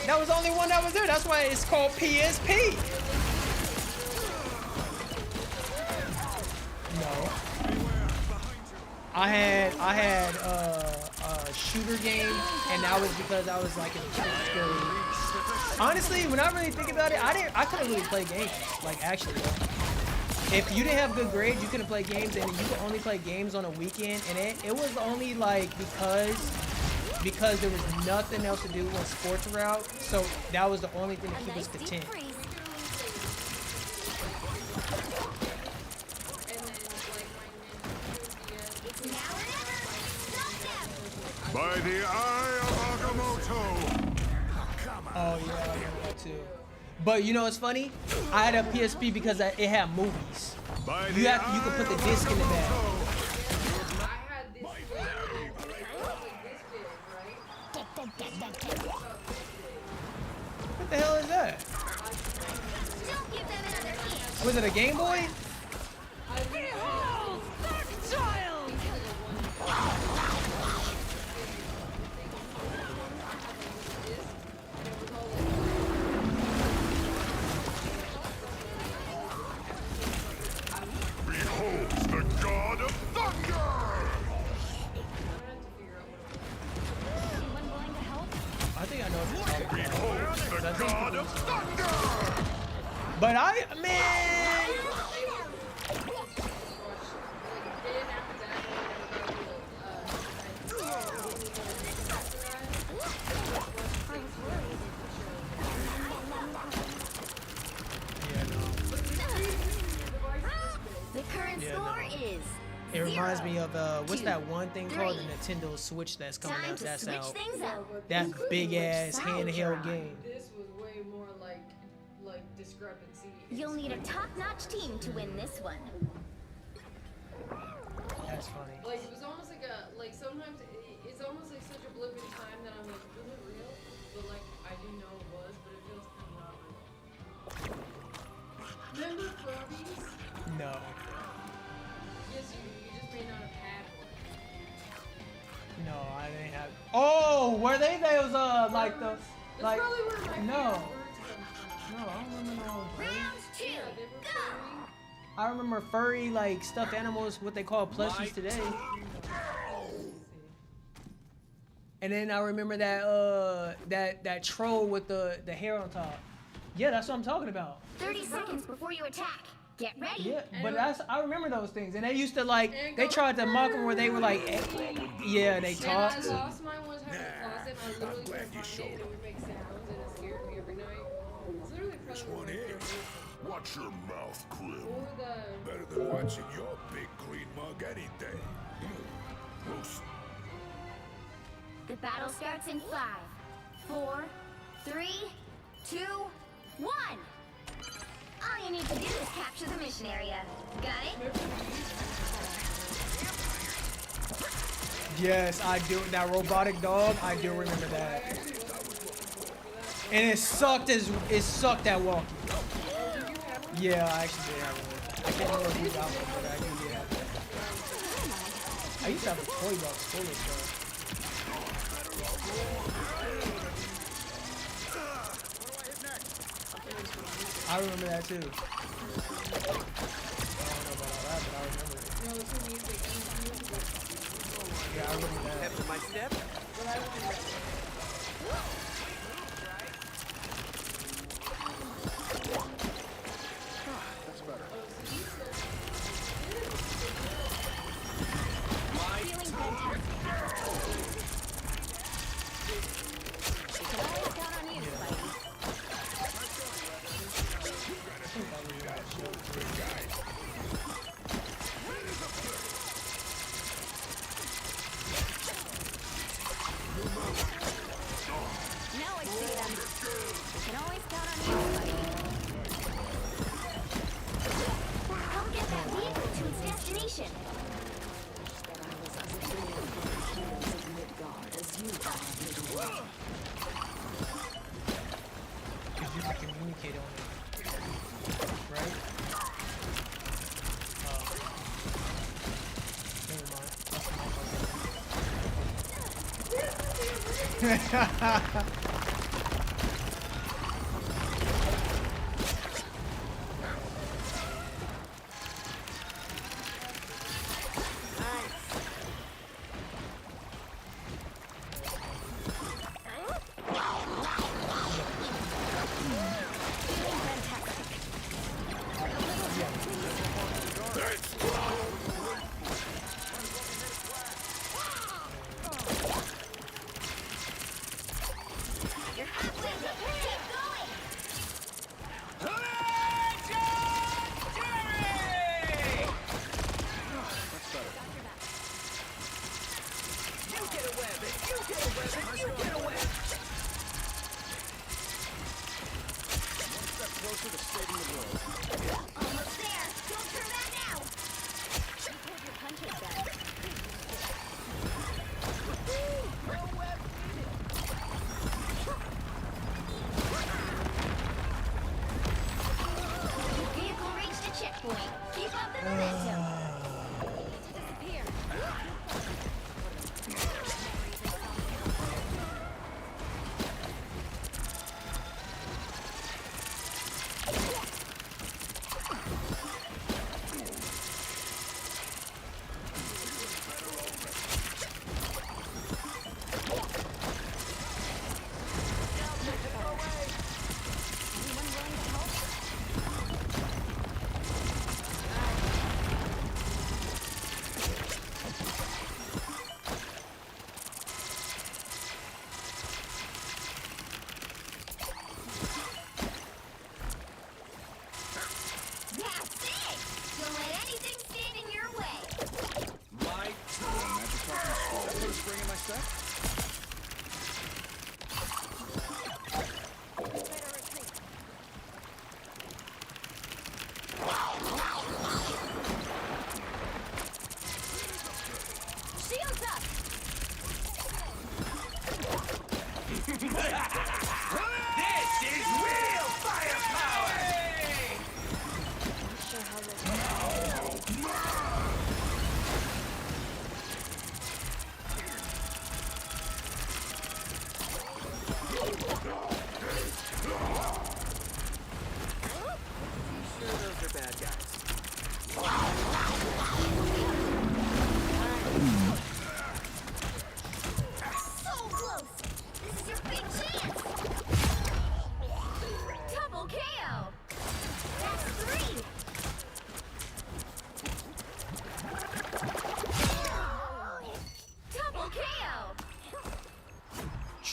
That was the only one that was there. That's why it's called PSP. No. I had a shooter game, and that was because I was like in 5th grade. Honestly, when I really think about it, I couldn't really play games. Like actually, if you didn't have good grades, you couldn't play games, and you could only play games on a weekend. And it was only like because there was nothing else to do when sports were out. So that was the only thing to keep us content. By the eye of Agamotto! Oh yeah, I remember that too. But you know what's funny? I had a PSP because it had movies. By You could put the disc in the back. I had this like this big, right? What the hell is that? Don't give them another hint. Was it a Game Boy? Behold the god of thunder! I think I know what you're talking Behold the about. god of thunder! But man, The current Yeah, score no. is It reminds me of what's 2, that one thing called the 3. Nintendo Switch that's coming Time out? to That's switch out. things up. That big ass Side handheld draw. game. This was way more like discrepancy. You'll need a top-notch team to win this one. That's funny. Like it was almost like sometimes it's almost like such a blip in time that I'm like, was it real? But like I do know it was, but it feels kind of not real. Remember Furbies? No. Yes, you just may not have had one. No, I didn't have. Oh, were they those like the That's like? probably where my No. favorite words come from. No, I don't remember those. Round 2, Yeah, they were go! furry. I remember furry like stuffed animals, what they call plushies today. And then I remember that troll with the hair on top. Yeah, that's what I'm talking about. 30 seconds before you attack. Get ready. Yeah, but I remember those things. And they used to like they tried to mock them where they were like, yeah, they And I talked. lost mine once having a closet, and I literally couldn't find it, and it would make sounds, and it scared me every night. It's literally probably my favorite. Watch your mouth, Krim. Or the Better than watching your big green mug any day. Gross. The battle starts in 5, 4, 3, 2, 1. All you need to do is capture the mission area. Got it? Yes, I do. That robotic dog, I do remember that. And it sucked at walking. Yeah, I actually did have one. I can't remember who got one, but I did have one. I used to have a toy box full of stuff. I remember that too. I don't know about all that, but I remember it. no, it's a music. Yeah, I remember that. After my step. That's better. Feeling fantastic. We can always count on you, Spidey. Now I see them. We can always count on you, Spidey. Help get that vehicle to its destination. Because you can communicate on it. Right? Never mind. You're halfway there. Keep going. That's better. You get a web, and you get a web, and you get a web. One step closer to saving the world. Almost there. Don't turn back now. You pulled your punches back. Vehicle reached a checkpoint. Keep up the momentum. Disappear.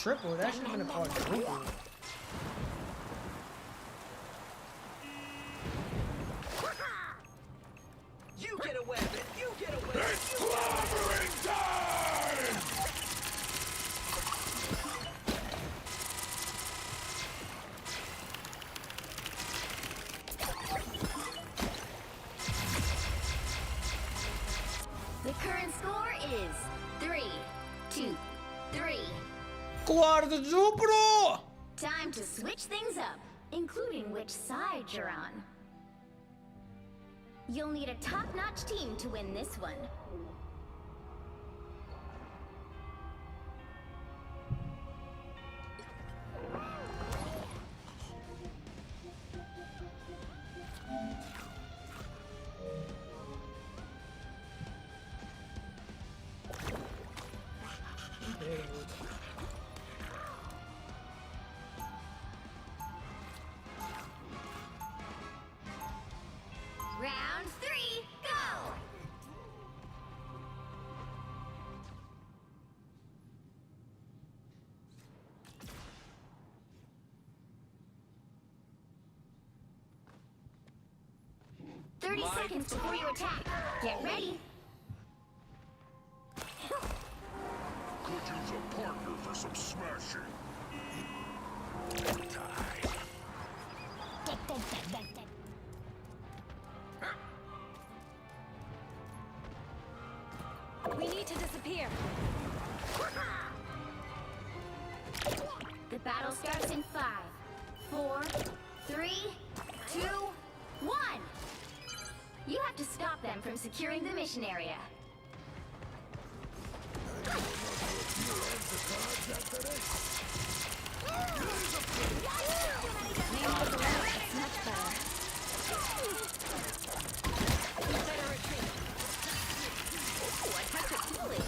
triple. That should have been a quadruple. You get away with it. You get away with it. The current score is 3-2-3. Quadruple! Time to switch things up, including which side you're on. You'll need a top-notch team to win this one. Round 3, go! Seconds before you attack. Get ready. Could use a partner for some smashing. We need to disappear. The battle starts in 5, 4, 3, 2, 1. You have to stop them from securing the mission area. That's much better. Better retreat. Ooh, I touched it coolly.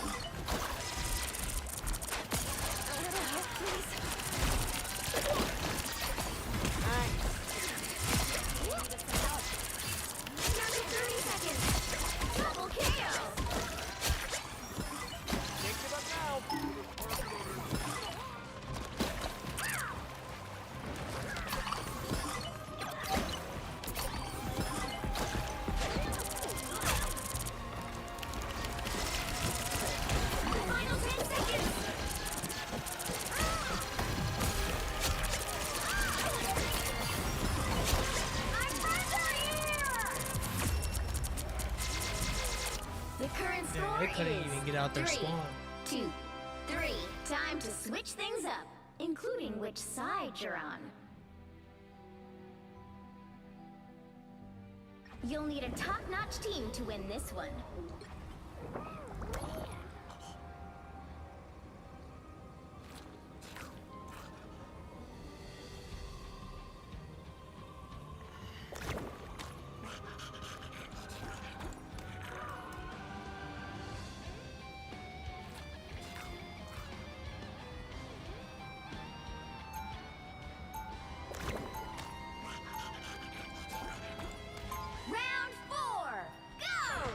A little help, please. Another 30 seconds. Double KO. Can't give up now. Final 10 seconds. I'm right here. The current Yeah, score they couldn't is even get out their 3, spawn. 2, 3. Time to switch things up, including which side you're on. You'll need a top-notch team to win this one. Round 4, go!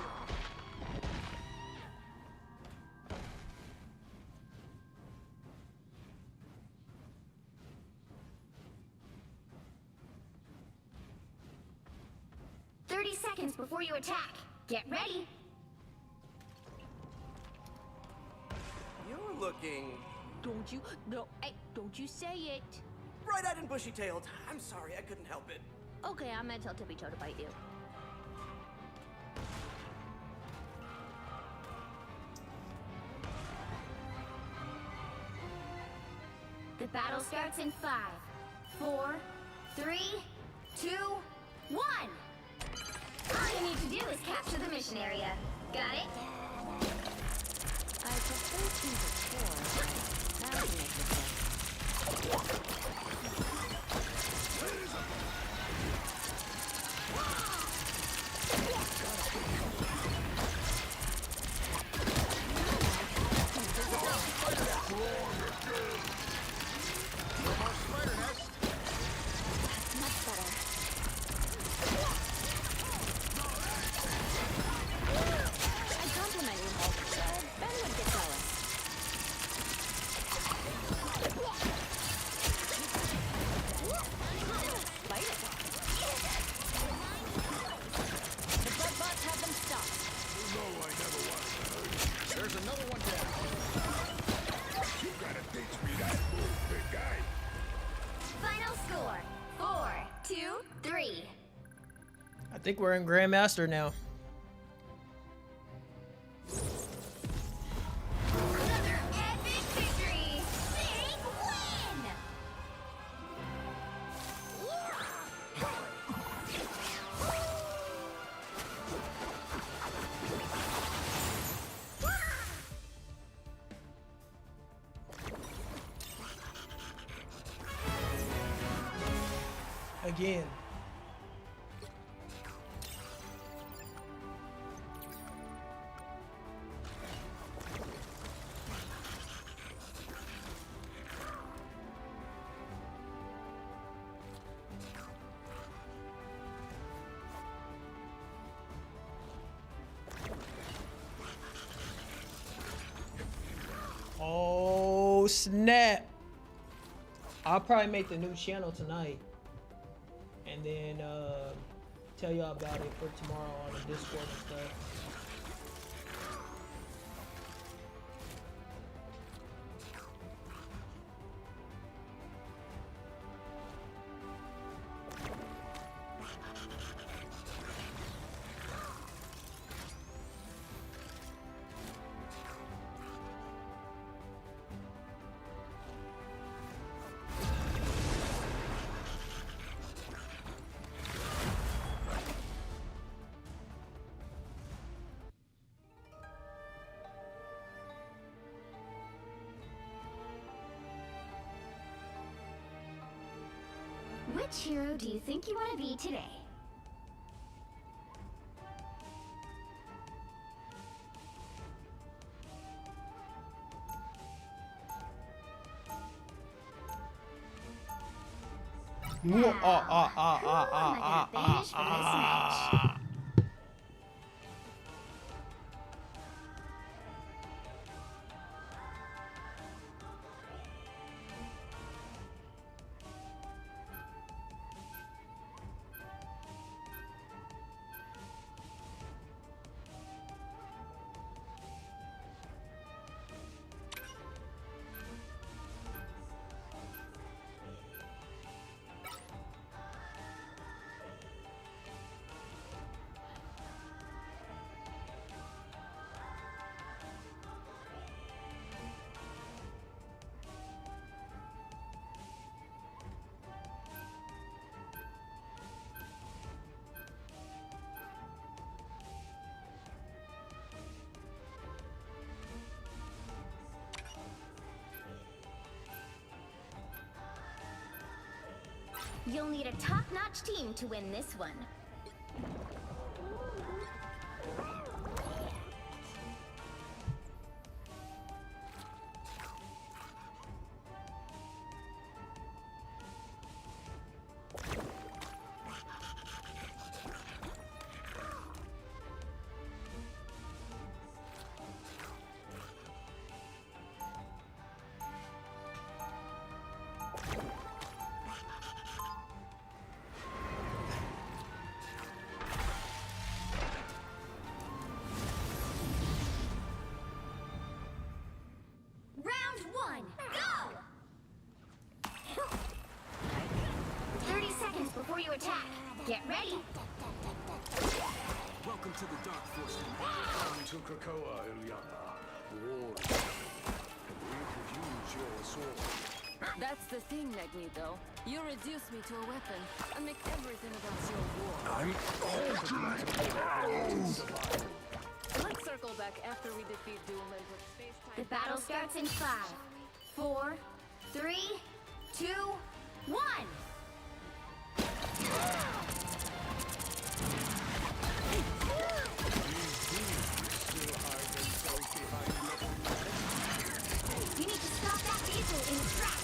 "30 seconds before you attack. Get ready. You're looking Don't you? No, hey, don't you say it. bright-eyed and bushy-tailed. I'm sorry, I couldn't help it. Okay, I meant tell Tippy Toe to bite you. The battle starts in 5, 4, 3, 2, 1. All you need to do is capture the mission area. Got it? I prefer 2 to 4. That would make it better. Much better. I compliment you, Hulk, so Ben would get jealous. 2, 3. I think we're in Grandmaster now. Another epic victory! Big win! Again. Oh snap! I'll probably make the new channel tonight, and then tell y'all about it for tomorrow on the Discord and stuff. Which hero do you think you want to be today? Whoa, Who am I gonna banish for this match? You'll need a top-notch team to win this one. Round 1, go! 30 seconds before you attack. Get ready. Welcome to the Dark Force. Come to Krakoa, Ilyana. War. We could use your sword. That's the thing, Magneto. You reduce me to a weapon and make everything about your war. Let's circle back after we defeat Doom and put space-time... The battle starts in 5, 4, 3, 2, 1. You need to stop that vehicle in its tracks.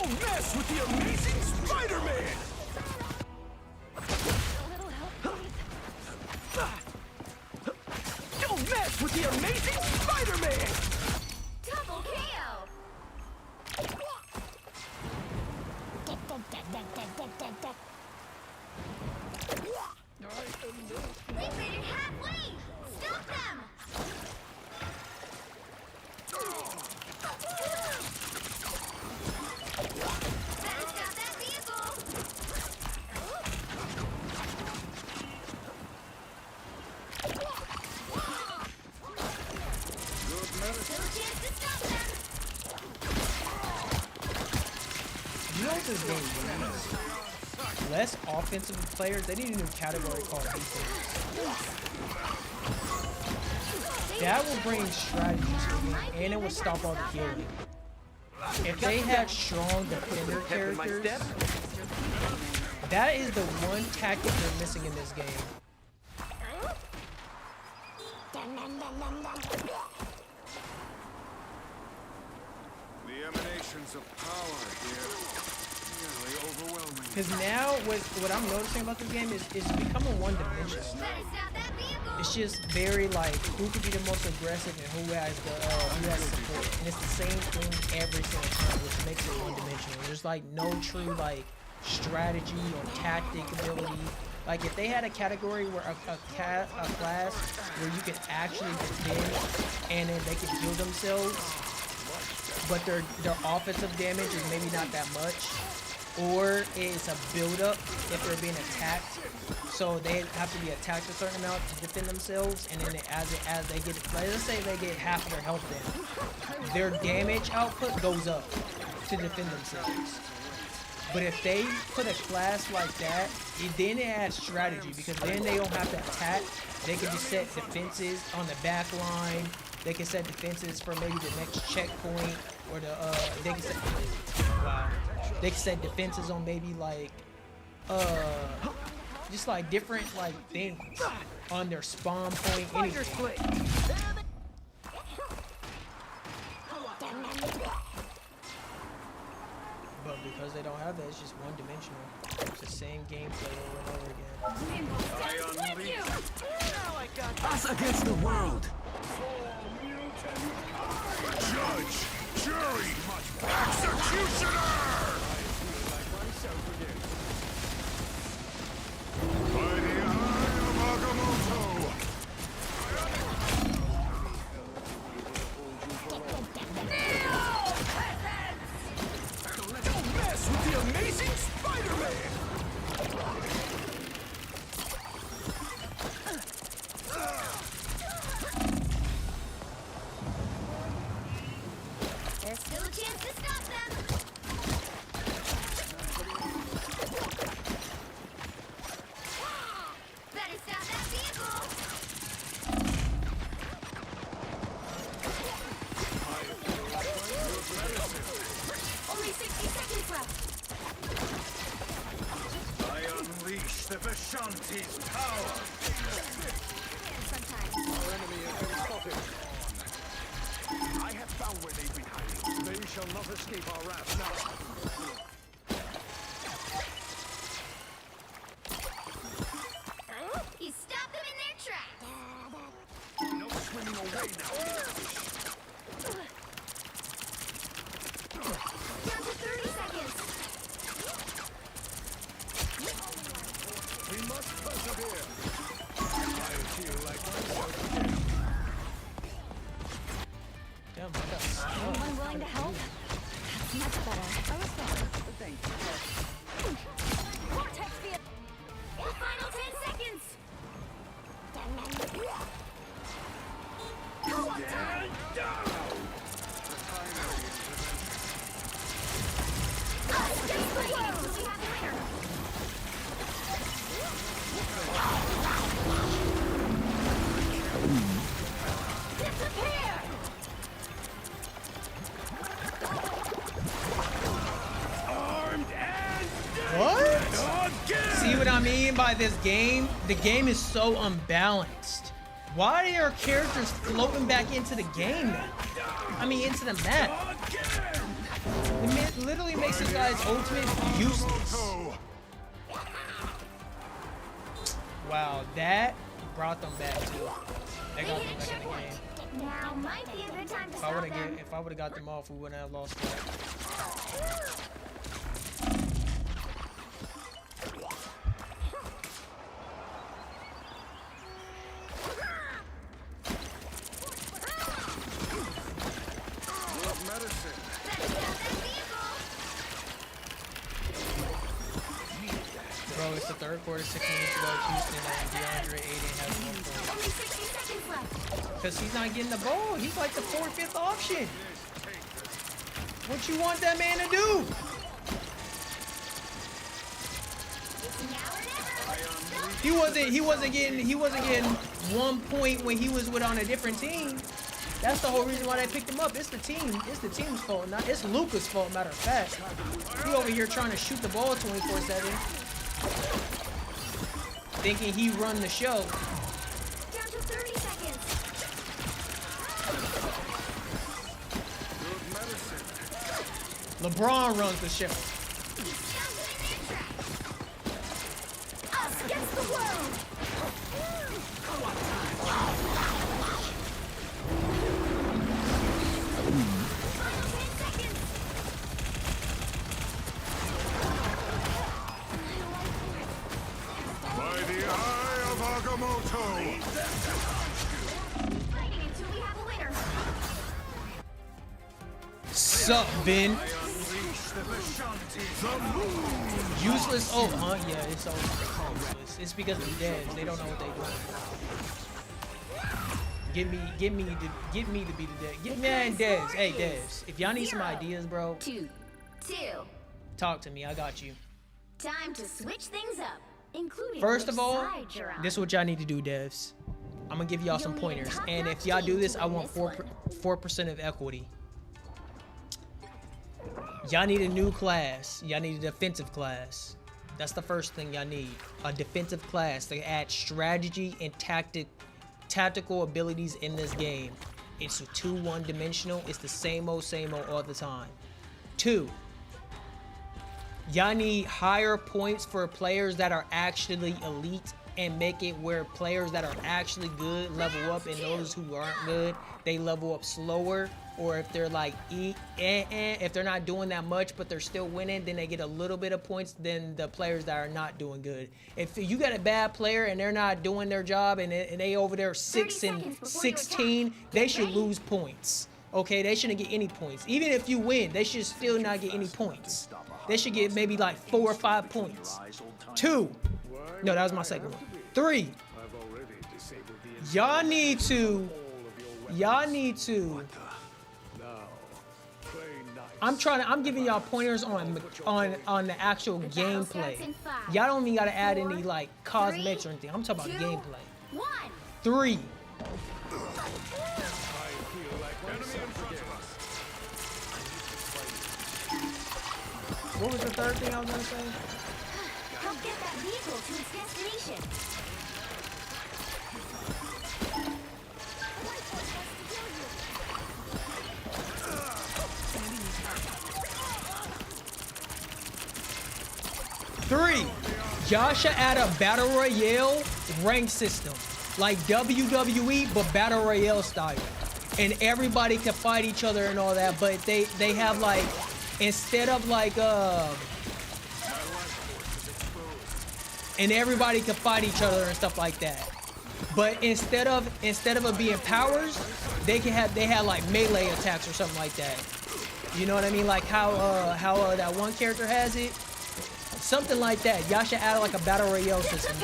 Don't mess with the amazing Spider-Man! Don't mess with the amazing Spider-Man! Double KO! They made it halfway! Stop them! Better stop that vehicle! Still a chance to stop them! You know what this game needs? Less offensive players. They need a new category called defense. That will bring strategy to the game, and it will stop all the healing. If they had strong defender characters, that is the one tactic they're missing in this game. The emanations of power here, nearly overwhelming. Because now, what I'm noticing about this game is it's becoming one-dimensional. Better stop that vehicle! It's just very like who could be the most aggressive and who has support, and it's the same thing every single time, which makes it one-dimensional. There's like no true like strategy or tactic ability. Like if they had a category where a class where you could actually defend and then they could heal themselves, but their offensive damage is maybe not that much, or it's a build-up if they're being attacked. So they have to be attacked a certain amount to defend themselves, and then as they get, let's say they get half of their health down, their damage output goes up to defend themselves. But if they put a class like that, then it adds strategy, because then they don't have to attack. They can just set defenses on the back line. They can set defenses for maybe the next checkpoint, or they can set they can set defenses on maybe like just like different like things on their spawn point, anything. But because they don't have that, it's just one-dimensional. It's the same gameplay over and over again. Us against the world! Judge, jury, executioner! By the eye of Agamotto! Don't mess with the amazing Spider-Man! There's still a chance to stop them! Better stop that vehicle! Only 60 seconds left! I unleash the Vishanti's power! Sometimes. Our enemy has been spotted. I have found where they've been hiding. They shall not escape our wrath now. He stopped them in their tracks! No swimming away now. Down to 30 seconds! We must persevere. I feel like myself again. Damn, I got Anyone willing to help? That's much better. I was fine. Thank you. Vortex field. The final 10 seconds! What? See what I mean by this game? The game is so unbalanced. Why are characters floating back into the game now? I mean, into the map. literally makes this guy's ultimate useless. Wow, that brought them back too. They got them back in the game. Now might be a good time to If stop them. I would have got them off, we wouldn't have lost that. Bro, it's the third quarter, 6 minutes to go. Houston and DeAndre Ayton has no points. Only 60 seconds left. Because he's not getting the ball. He's like the 4th, 5th option. What you want that man to do? He wasn't getting 1 point when he was on a different team. That's the whole reason why they picked him up. It's the team. It's the team's fault. Not it's Luka's fault, matter of fact. He over here trying to shoot the ball 24/7. Thinking he run the show. Down to 30 seconds. LeBron runs the show. Us against the world. Final 10 seconds. By the eye of Agamotto! Fighting until we have a winner. Sup, Ben? Useless. Oh, huh? Yeah, it's all useless. It's because of the devs. They don't know what they're doing. Get me to be the dev. Man, devs. Hey, devs. If y'all need some ideas, bro, 2, 2. talk to me. I got you. Time to switch things up, including First which of all, side you're on. this is what y'all need to do, devs. I'm gonna give y'all some pointers, and if y'all do this, I want 4% of equity. Y'all need a new class. Y'all need a defensive class. That's the first thing y'all need. A defensive class to add strategy and tactical abilities in this game. It's a 2-1 dimensional. It's the same old all the time. 2, y'all need higher points for players that are actually elite and make it where players that are actually good level up and those who aren't good, they level up slower. Or if they're like, if they're not doing that much, but they're still winning, then they get a little bit of points than the players that are not doing good. If you got a bad player and they're not doing their job and they over there 6 and 16, they should lose points. Okay, they shouldn't get any points. Even if you win, they should still not get any points. They should get maybe like 4 or 5 points. 2, no, that was my second one. 3, y'all need to. I'm giving y'all pointers on the actual gameplay. Y'all don't even gotta add any like cosmetics or anything. I'm talking about gameplay. 3. What was the third thing I was gonna say? Help get that vehicle to its destination. 3, y'all should add a battle royale rank system, like WWE but battle royale style, and everybody can fight each other and all that. But they have like, instead of like and everybody can fight each other and stuff like that. But instead of it being powers, they have like melee attacks or something like that. You know what I mean? Like how that one character has it. Something like that. Y'all should add like a battle royale system.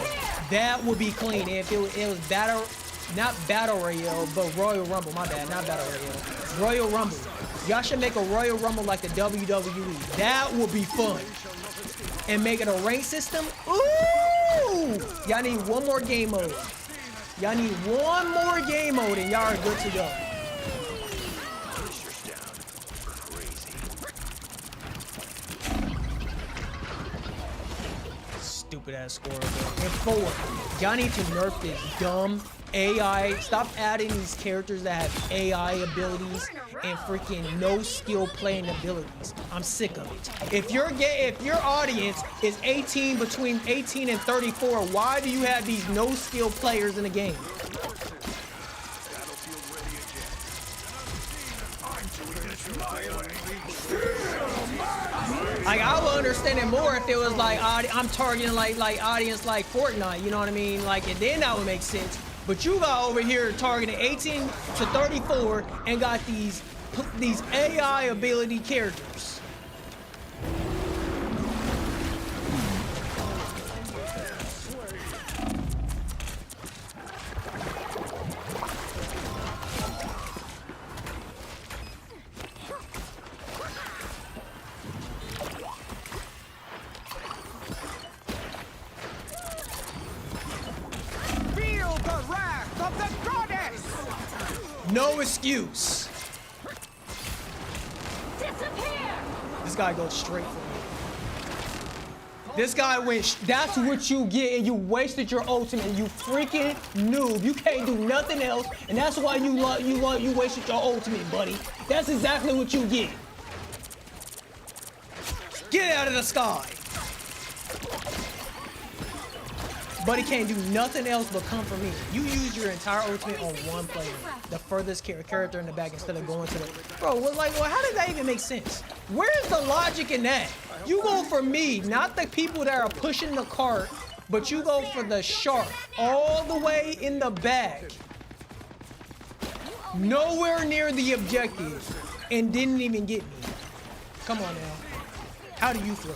That would be clean if it was not battle royale, but Royal Rumble. My bad, not battle royale. Royal Rumble. Y'all should make a Royal Rumble like the WWE. That would be fun. And make it a rank system. Ooh! Y'all need one more game mode. Y'all need one more game mode and y'all are good to go. Stupid ass score. And 4, y'all need to nerf this dumb AI. Stop adding these characters that have AI abilities and freaking no skill playing abilities. I'm sick of it. If your audience is between 18 and 34, why do you have these no skill players in the game? Like, I would understand it more if it was like I'm targeting like audience like Fortnite, you know what I mean? Like, and then that would make sense. But you got over here targeting 18 to 34 and got these AI ability characters. No excuse. Disappear! This guy goes straight for me. This guy went. That's what you get, and you wasted your ultimate. You freaking noob. You can't do nothing else, and that's why you wasted your ultimate, buddy. That's exactly what you get. Get out of the sky. Buddy can't do nothing else but come for me. You use your entire ultimate on one player, the furthest character in the back, instead of going to the... Bro, well, how does that even make sense? Where's the logic in that? You go for me, not the people that are pushing the cart, but you go for the shark all the way in the back. Nowhere near the objective, and didn't even get me. Come on now. How do you feel?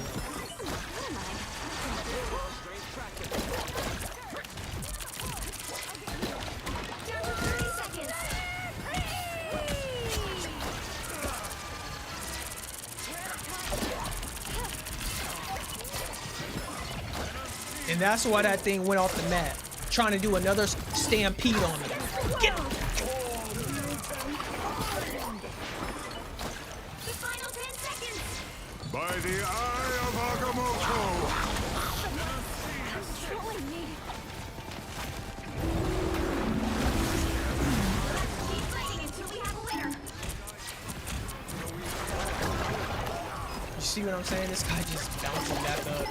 And that's why that thing went off the map. Trying to do another stampede on me. Get him! The final 10 seconds! By the eye of Agamotto! Controlling me. Keep fighting until we have a winner. You see what I'm saying? This guy just bouncing back up.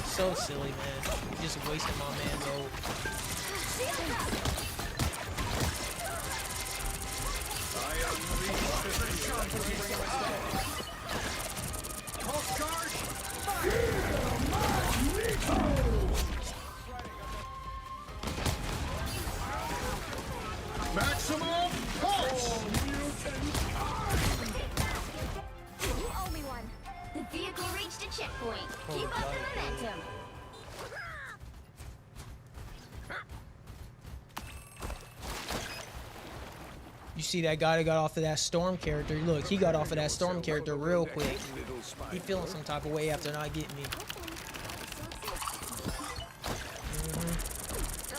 So silly, man. Just wasting my man's ult. Maximum pulse! You owe me one. The vehicle reached a checkpoint. Keep up the momentum. You see that guy that got off of that Storm character? Look, he got off of that Storm character real quick. He feeling some type of way after not getting me.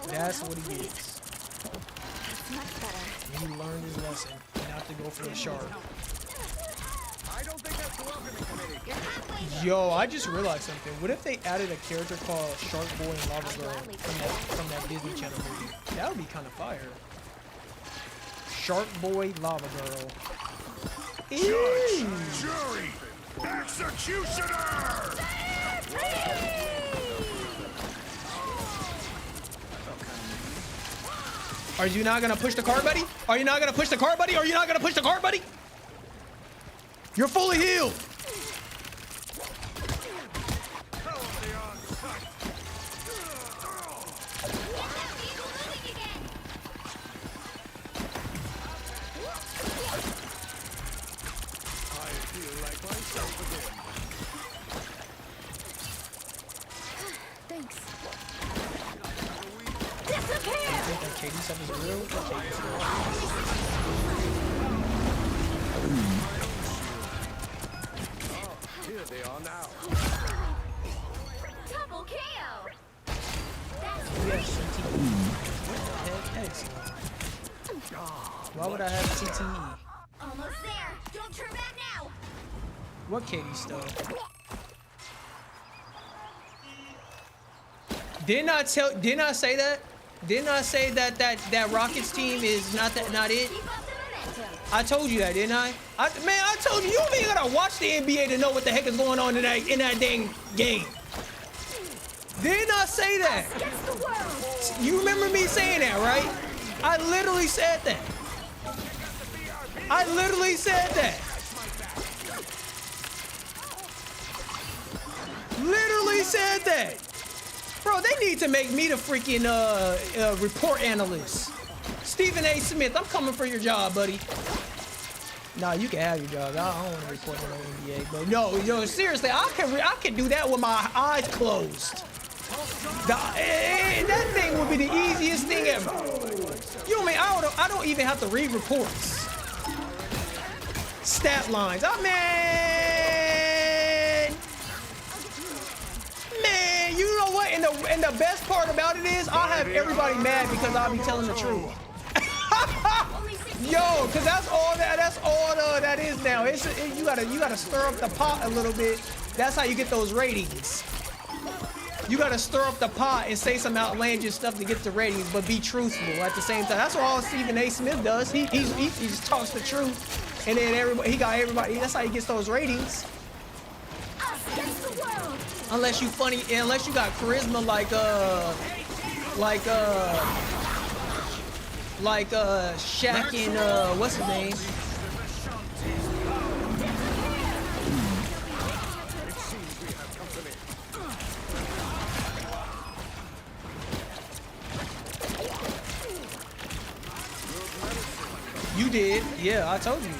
That's what he gets. He learned his lesson not to go for the shark. I don't think that's the welcoming committee. Yo, I just realized something. What if they added a character called Shark Boy and Lava Girl from that Disney Channel movie? That would be kind of fire. Shark Boy, Lava Girl. Judge, jury, executioner! Are you not gonna push the car, buddy? Are you not gonna push the car, buddy? Are you not gonna push the car, buddy? You're fully healed. Thanks. You think that Katie stuff is real? Here they are now. Double KO. Yes, CTE. Excellent. Why would I have CTE? Almost there. Don't turn back now. What Katie stuff? Didn't I say that? Didn't I say that Rockets team is not it? Keep up the momentum. I told you that, didn't I? Man, I told you, you don't even gotta watch the NBA to know what the heck is going on in that dang game. Didn't I say that? You remember me saying that, right? I literally said that. I literally said that. Literally said that. Bro, they need to make me the freaking report analyst. Stephen A. Smith, I'm coming for your job, buddy. Nah, you can have your job. I don't want to report on the NBA, but no, seriously, I can do that with my eyes closed. And that thing would be the easiest thing ever. You know what I mean? I don't even have to read reports. Stat lines. Oh, man, you know what? And the best part about it is I have everybody mad because I'll be telling the truth. Yo, cause that's all that is now. You gotta stir up the pot a little bit. That's how you get those ratings. You gotta stir up the pot and say some outlandish stuff to get the ratings, but be truthful at the same time. That's what all Stephen A. Smith does. He just talks the truth, and then he got everybody. That's how he gets those ratings. Unless you funny, unless you got charisma like Shaq and what's his name? You did, yeah. I told you.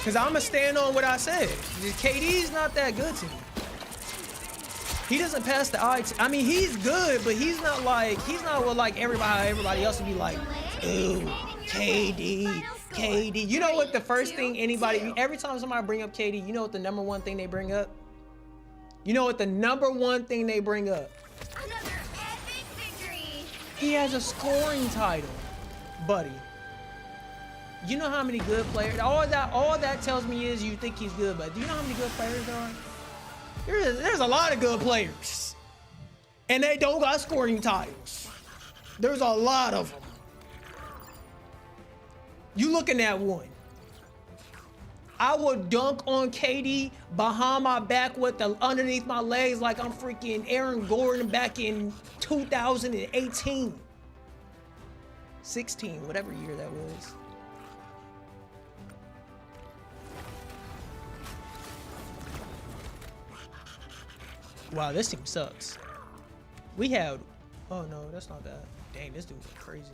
Cause I'ma stand on what I said. KD's not that good to me. He doesn't pass the eye. I mean, he's good, but he's not what like everybody else would be like, ooh, KD. You know what the first thing every time somebody bring up KD, you know what the number one thing they bring up? Another epic victory. He has a scoring title, buddy. You know how many good players? All that tells me is you think he's good, but do you know how many good players there are? There's a lot of good players, and they don't got scoring titles. There's a lot of them. You looking at one. I would dunk on KD behind my back underneath my legs like I'm freaking Aaron Gordon back in 2018. 16, whatever year that was. Wow, this team sucks. We have... Oh, no, that's not that. Dang, this dude was crazy.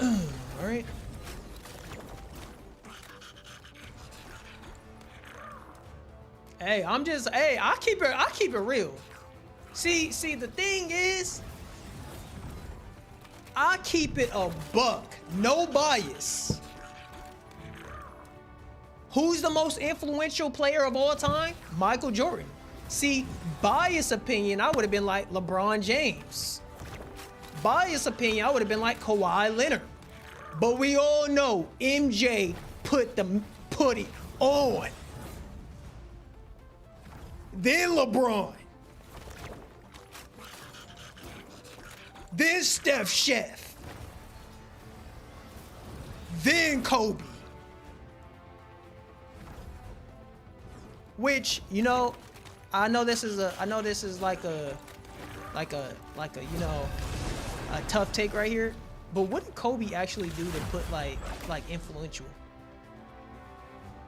All right. Hey, I keep it real. See, the thing is, I keep it a buck. No bias. Who's the most influential player of all time? Michael Jordan. See, bias opinion, I would have been like LeBron James. Bias opinion, I would have been like Kawhi Leonard. But we all know MJ put it on. Then LeBron. Then Steph Chef. Then Kobe. Which, you know, I know this is like a you know, a tough take right here, but what did Kobe actually do to put like influential?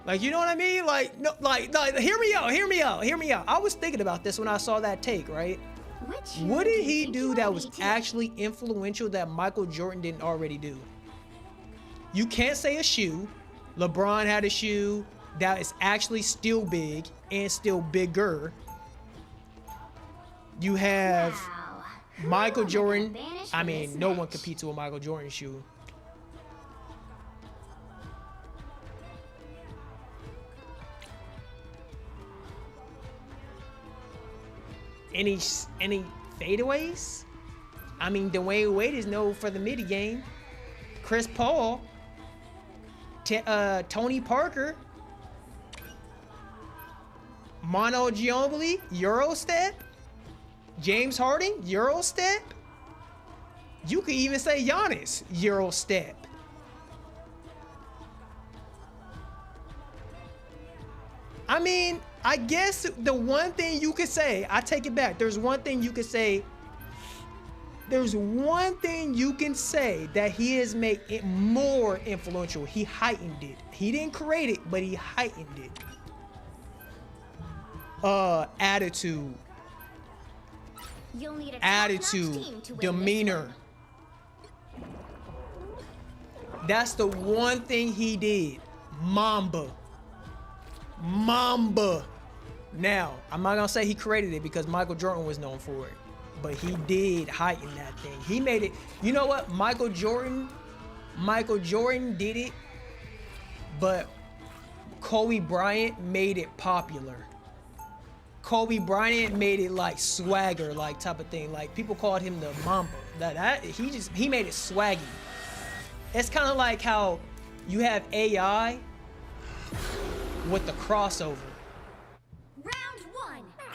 Like, you know what I mean? Like, no, like hear me out. I was thinking about this when I saw that take, right? What did he do that was actually influential that Michael Jordan didn't already do? You can't say a shoe. LeBron had a shoe that is actually still big and still bigger. You have Michael Jordan. I mean, no one competes with a Michael Jordan shoe. Any fadeaways? I mean, Dwayne Wade is known for the midi game. Chris Paul, Tony Parker, Manu Ginobili, Eurostep, James Harden, Eurostep, You could even say Giannis Euro step. I mean, I guess the one thing you could say, I take it back. There's one thing you could say. There's one thing you can say that he has made it more influential. He heightened it. He didn't create it, but he heightened it. Attitude. You'll need a top-notch team Attitude, to win demeanor. That's the one thing he did. Mamba. Now, I'm not gonna say he created it because Michael Jordan was known for it, but he did heighten that thing. He made it. You know what? Michael Jordan did it, but Kobe Bryant made it popular. Kobe Bryant made it like swagger, like type of thing. Like people called him the Mamba. He made it swaggy. It's kind of like how you have AI with the crossover Round 1, go!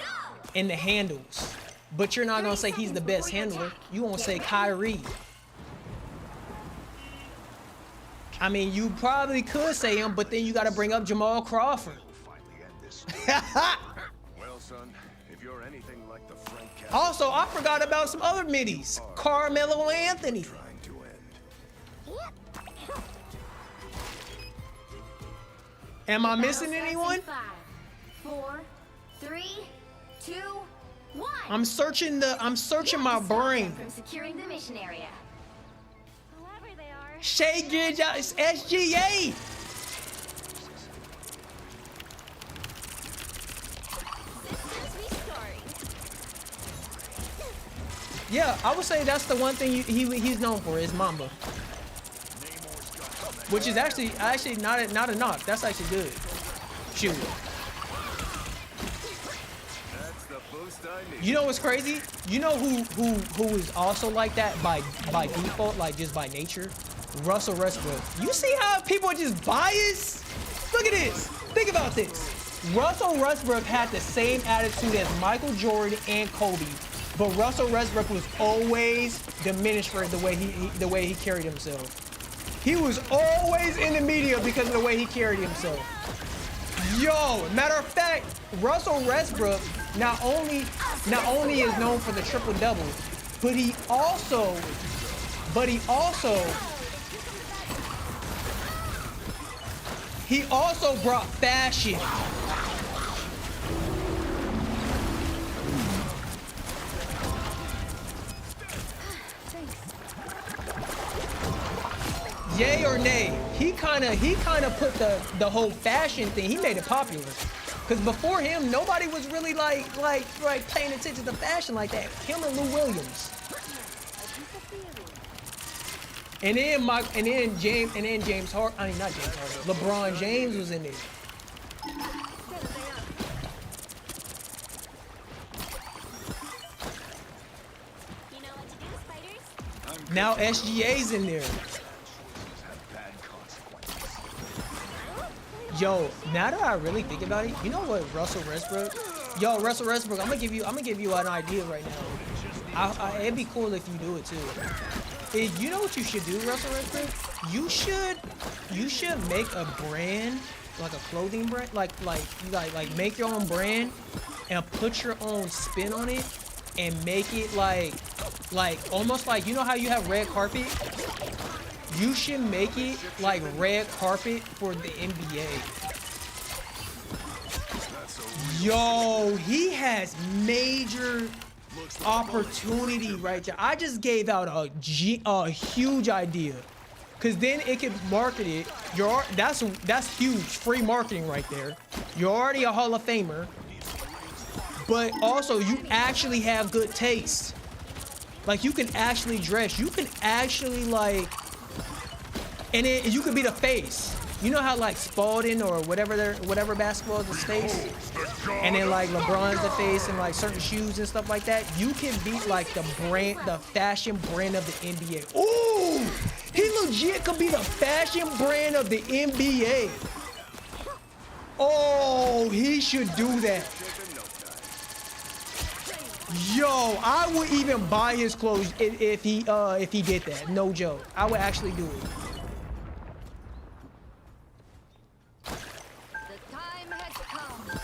and the handles, but you're not gonna say he's the best handler. You won't say Kyrie. I mean, you probably could say him, but then you got to bring up Jamal Crawford. Well, son, if you're anything like the Frank Castle Also, I forgot about some other middies. Carmelo Anthony. trying to end. Am I Battle missing starts in anyone? 5, 4, 3, 2, 1. I'm searching my brain. From securing the mission area. Whoever they are. Shea Gilgeous SGA. Systems restarting. Yeah, I would say that's the one thing he's known for is Mamba, which is actually not a knock. That's actually good. Shoot. That's the boost I need. You know what's crazy? You know who is also like that by default, like just by nature? Russell Westbrook. You see how people are just biased? Look at this. Think about this. Russell Westbrook had the same attitude as Michael Jordan and Kobe, but Russell Westbrook was always diminished for the way he carried himself. He was always in the media because of the way he carried himself. Yo, matter of fact, Russell Westbrook not only is known for the triple double, but he also brought fashion. Yay or nay? He kind of put the whole fashion thing. He made it popular. Cause before him, nobody was really like paying attention to fashion like that. Him and Lou Williams. And then James Harden. I mean, not James Harden. LeBron James was in there. You know what to do, spiders? Now SGA's in there. Yo, now that I really think about it, you know what, Russell Westbrook? Yo, Russell Westbrook, I'm gonna give you an idea right now. It'd be cool if you do it too. You know what you should do, Russell Westbrook? You should make a brand, like a clothing brand, like make your own brand and put your own spin on it and make it like almost like, you know how you have red carpet? You should make it like red carpet for the NBA. Yo, he has major opportunity right there. I just gave out a huge idea, cause then it could market it. That's huge free marketing right there. You're already a Hall of Famer, but also you actually have good taste. Like you can actually dress. You can actually like. And then you could be the face. You know how like Spalding or whatever basketball is the face, and then like LeBron's the face and like certain shoes and stuff like that. You can be like the fashion brand of the NBA. Ooh, he legit could be the fashion brand of the NBA. Oh, he should do that. Yo, I would even buy his clothes if he did that. No joke. I would actually do it. The time has come.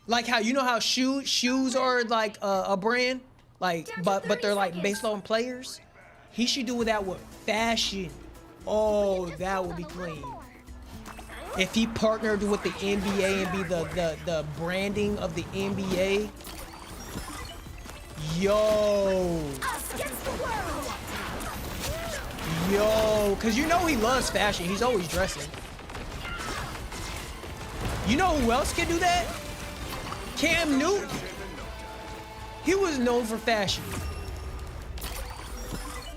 Like how you know how shoes are like a brand, like but they're like based on players. He should do that with fashion. Oh, that would be clean. If he partnered with the NBA and be the branding of the NBA. Yo. Yo, cause you know he loves fashion. He's always dressing. You know who else can do that? Cam Newton. He was known for fashion.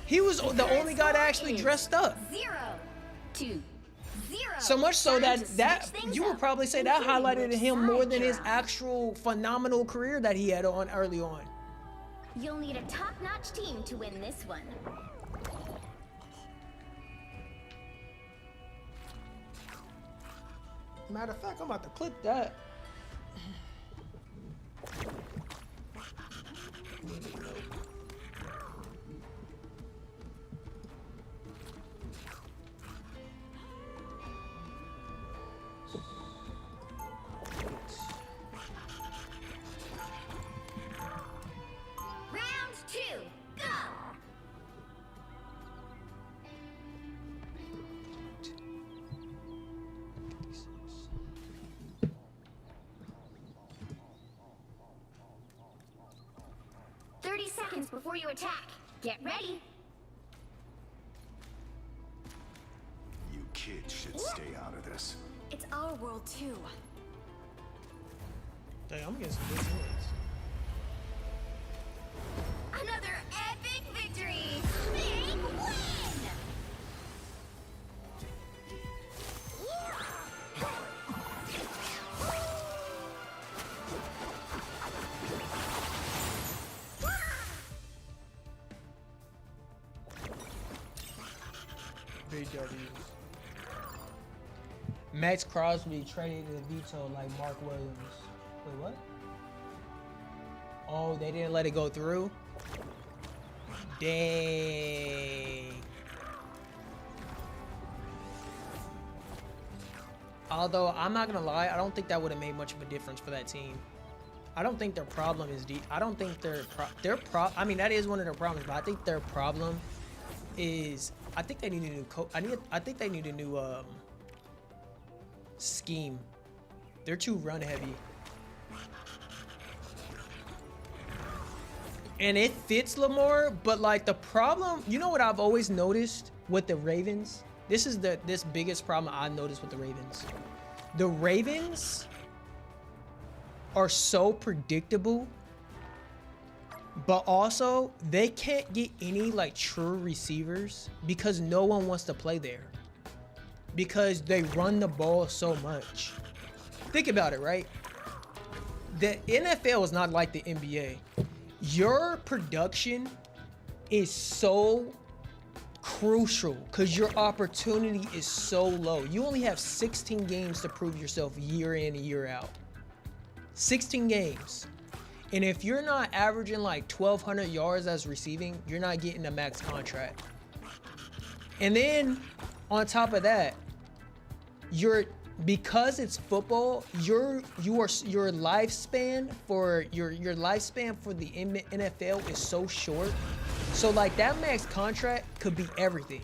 He was the only guy that actually dressed up. 0, 2, 0. So much so Time to that switch things you would up. probably say that Including highlighted which him side more than you're his on. actual phenomenal career that he had on early on. You'll need a top-notch team to win this one. Matter of fact, I'm about to click that. Round 2, go! Seconds before you attack. Get ready. You kids should stay out of this. It's our world too. Dang, I'm getting some good points. Another epic victory. Big win. Max Crosby traded to veto like Mark Williams. Wait, what? Oh, they didn't let it go through? Dang. Although, I'm not gonna lie, I don't think that would have made much of a difference for that team. I don't think their problem is deep. I don't think I mean, that is one of their problems, but I think their problem is, I think they need a new coach. I think they need a new scheme. They're too run heavy. And it fits Lamar, but like the problem, you know what I've always noticed with the Ravens? This is this biggest problem I've noticed with the Ravens. The Ravens are so predictable, but also they can't get any like true receivers because no one wants to play there. Because they run the ball so much. Think about it, right? The NFL is not like the NBA. Your production is so crucial because your opportunity is so low. You only have 16 games to prove yourself year in and year out. 16 games. And if you're not averaging like 1,200 yards as receiving, you're not getting a max contract. And then on top of that, because it's football, your lifespan for your lifespan for the NFL is so short. So like that max contract could be everything.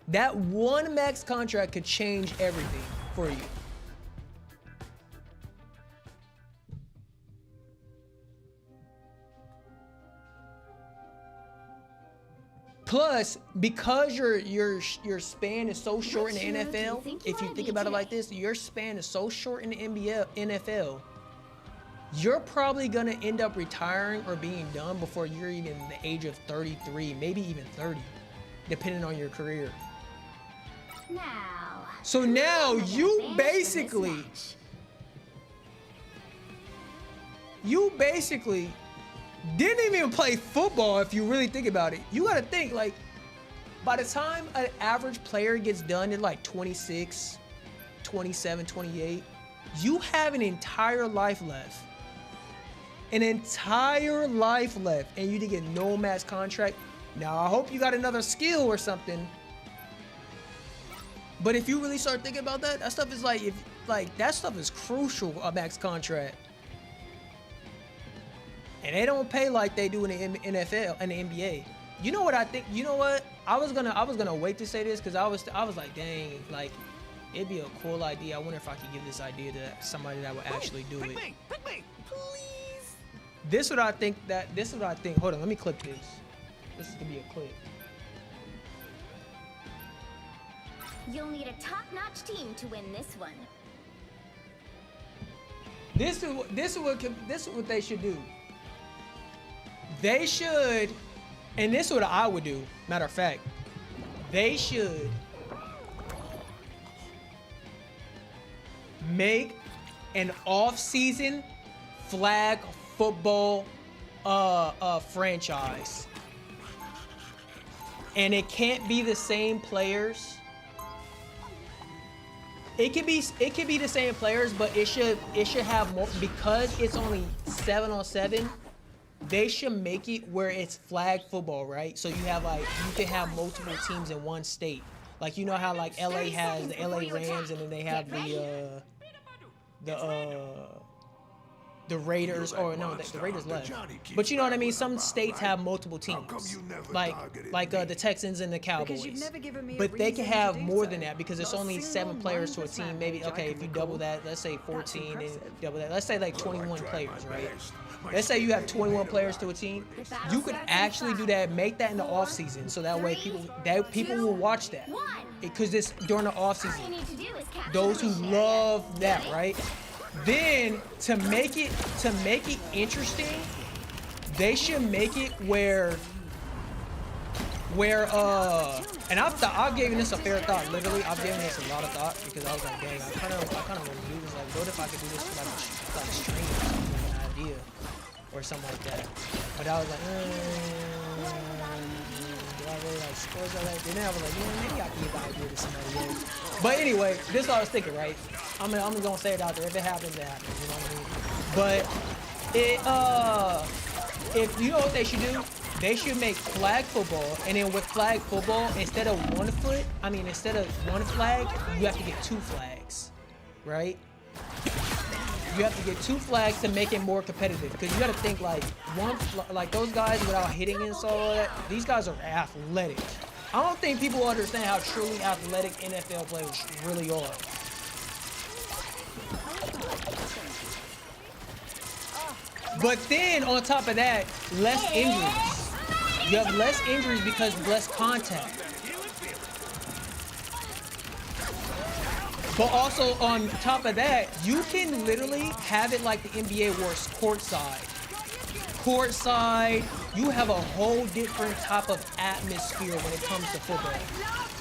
That one max contract could change everything for you. Plus, because your span is so short in the NFL, if you think about it like this, your span is so short in the NFL, you're probably gonna end up retiring or being done before you're even the age of 33, maybe even 30, depending on your career. Now. So now you basically didn't even play football if you really think about it. You gotta think, like, by the time an average player gets done at like 26, 27, 28, you have an entire life left. an entire life left, and you didn't get no max contract. Now, I hope you got another skill or something. But if you really start thinking about that, that stuff is that stuff is crucial, a max contract. And they don't pay like they do in the NFL and the NBA. You know what I think? You know what? I was gonna wait to say this because I was like, dang, like it'd be a cool idea. I wonder if I could give this idea to somebody that would actually do it. Pick me, please. This is what I think. Hold on, let me clip this. This is gonna be a clip. You'll need a top-notch team to win this one. This is what they should do. They should, and this is what I would do. Matter of fact, they should make an off-season flag football franchise, and it can't be the same players. It could be the same players, but it should have more, because it's only 7-on-7. They should make it where it's flag football, right? So you have you can have multiple teams in one state. Like, you know how like LA has the LA Rams, and then they have the Raiders, or no, the Raiders left. But you know what I mean? Some states have multiple teams, like the Texans and the Cowboys. But they can have more than that because it's only 7 players to a team. Maybe, okay, if you double that, let's say 14, and double that, let's say like 21 players, right? Let's say you have 21 players to a team. You could actually do that, make that in the off season, so that way people will watch that because it's during the off season. Those who love that, right? Then to make it interesting, they should make it where and I've given this a fair thought. Literally, I've given this a lot of thought because I was like, dang, I kind of want to do this. Like, what if I could do this for like stream or something, an idea or something like that? But I was like, do I really like sports like that? Then I was like, maybe I can give the idea to somebody else. But anyway, this is what I was thinking, right? I'm gonna say it out there. If it happens, it happens. You know what I mean? But if you know what they should do, they should make flag football, and then with flag football, instead of one flag, you have to get 2 flags, right? You have to get 2 flags to make it more competitive, because you got to think like those guys without hitting and so all that. These guys are athletic. I don't think people understand how truly athletic NFL players really are. But then on top of that, less injuries. You have less injuries because less contact. But also on top of that, you can literally have it like the NBA where it's courtside. Courtside, you have a whole different type of atmosphere when it comes to football.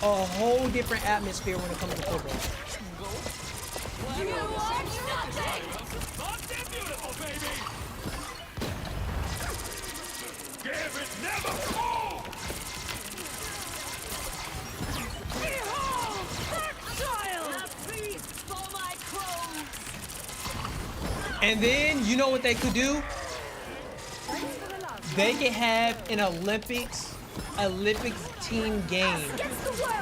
A whole different atmosphere when it comes to football. And then, you know what they could do? They could have an Olympics team game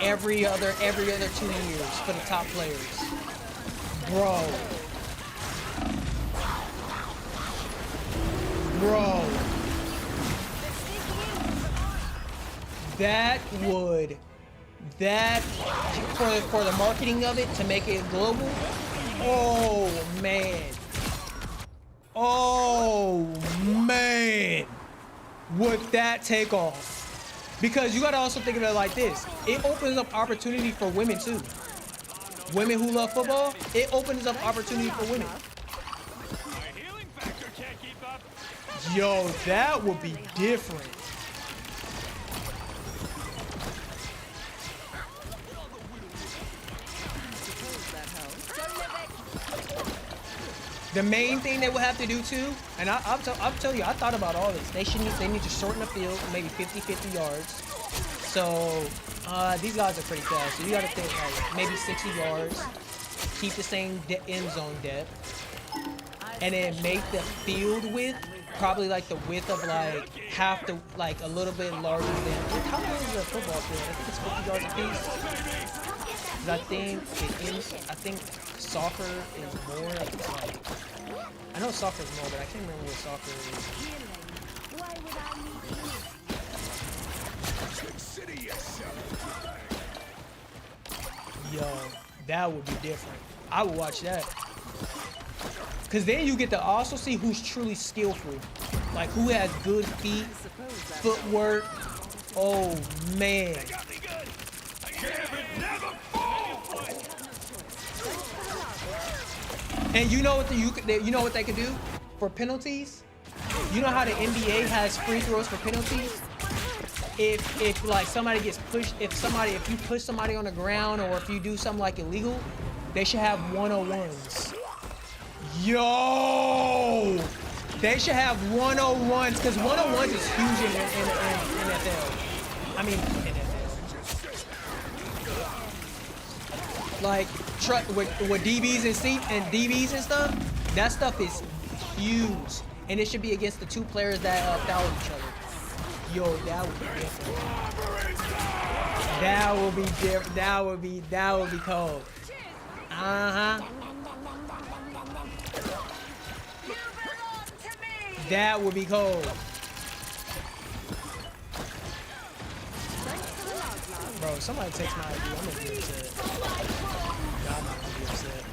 every other 2 years for the top players. Bro. For the marketing of it, to make it global, oh man, would that take off? Because you gotta also think of it like this. It opens up opportunity for women too. Women who love football, it opens up opportunity for women. Yo, that would be different. The main thing they will have to do too, and I'll tell you, I thought about all this. They need to shorten the field, maybe 50 yards. So these guys are pretty fast. So you got to think like maybe 60 yards. Keep the same end zone depth, and then make the field width probably like the width of like half the, like a little bit larger than, how long is a football field? I think it's 50 yards apiece. 'Cause I think soccer is more, I think it's like, I know soccer is more, but I can't remember what soccer is. Why would I need you? Yo, that would be different. I would watch that. Cause then you get to also see who's truly skillful. Like who has good feet, footwork. Oh man. And you know what you know what they could do for penalties? You know how the NBA has free throws for penalties? If like somebody gets pushed, if you push somebody on the ground, or if you do something like illegal, they should have 101s. Yo! They should have 101s, because 101s is huge in NFL. I mean, NFL. Like, with DBs and DBs and stuff, that stuff is huge. And it should be against the two players that foul each other. Yo, that would be different. That would be different. That would be cold. That would be cold. Bro, somebody takes my ID, I'm gonna be upset. Nah, I'm not gonna be upset.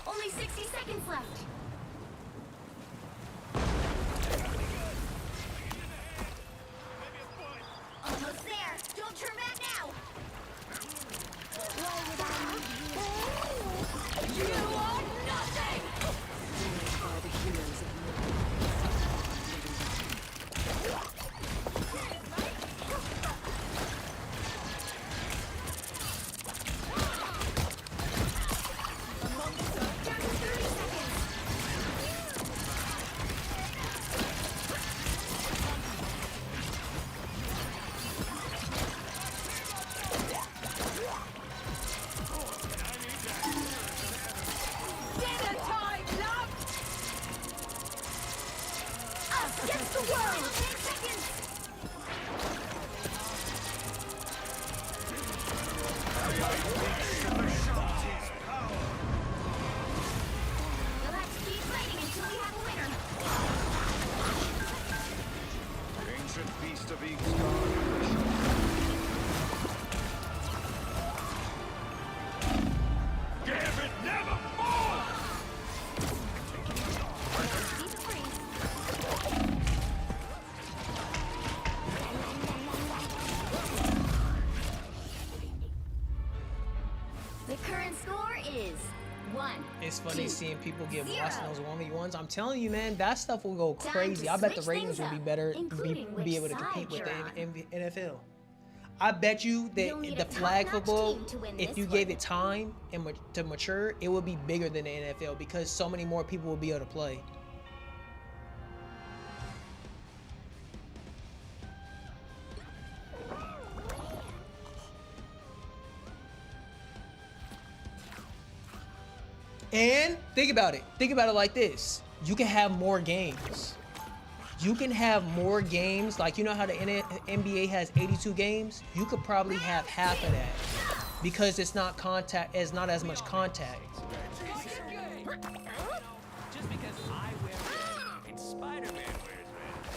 Only 60 seconds left. Almost there. Don't turn back now. You are nothing. Against the world! 10 seconds! You'll have to keep fighting until we have a winner. Ancient beast of Eagsguard. Gambit never falls! The current score is 1. It's funny seeing people get Zero. lost in those 1v1s. I'm telling you, man, that stuff will go crazy. I bet the switch ratings things will be up, better, including be which able to side compete with you're the NFL. I bet you You'll that need the a flag top-notch football, team to win if this you one. gave it time and to mature, it would be bigger than the NFL because so many more people will be able to play. And think about it. Think about it like this. You can have more games. You can have more games. Like, you know how the NBA has 82 games? You could probably have half of that because it's not contact. It's not as much contact. Just because I wear red and Spider-Man wears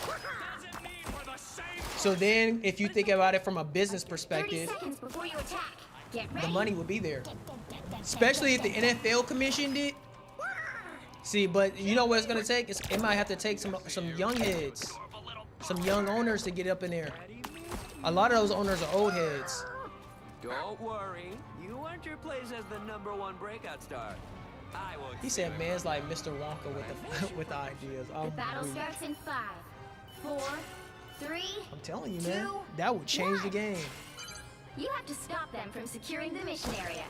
red doesn't mean we're the same. So then, if you think about it from a business 30 perspective, seconds before you attack. Get ready. the money would be there. Especially if the NFL commissioned it. See, but you know what it's gonna take? It might have to take some young heads. some young owners to get up in there. A lot of those owners are old heads. Don't worry. You earned your place as the #1 breakout star. I won't. He said, "Man's like Mr. Wonka with the with the ideas." The battle weak. starts in 5, 4, 3. I'm telling you, man, 2, that would change the 1. game. You have to stop them from securing the mission area.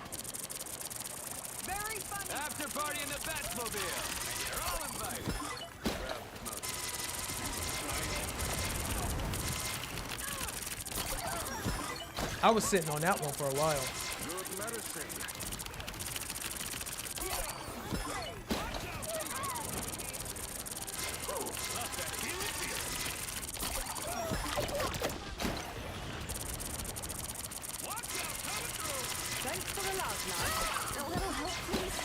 Very funny. After party in the Batmobile. You're all invited. I was sitting on that one for a while. Good medicine. Thanks for the love, lad. A little help, please.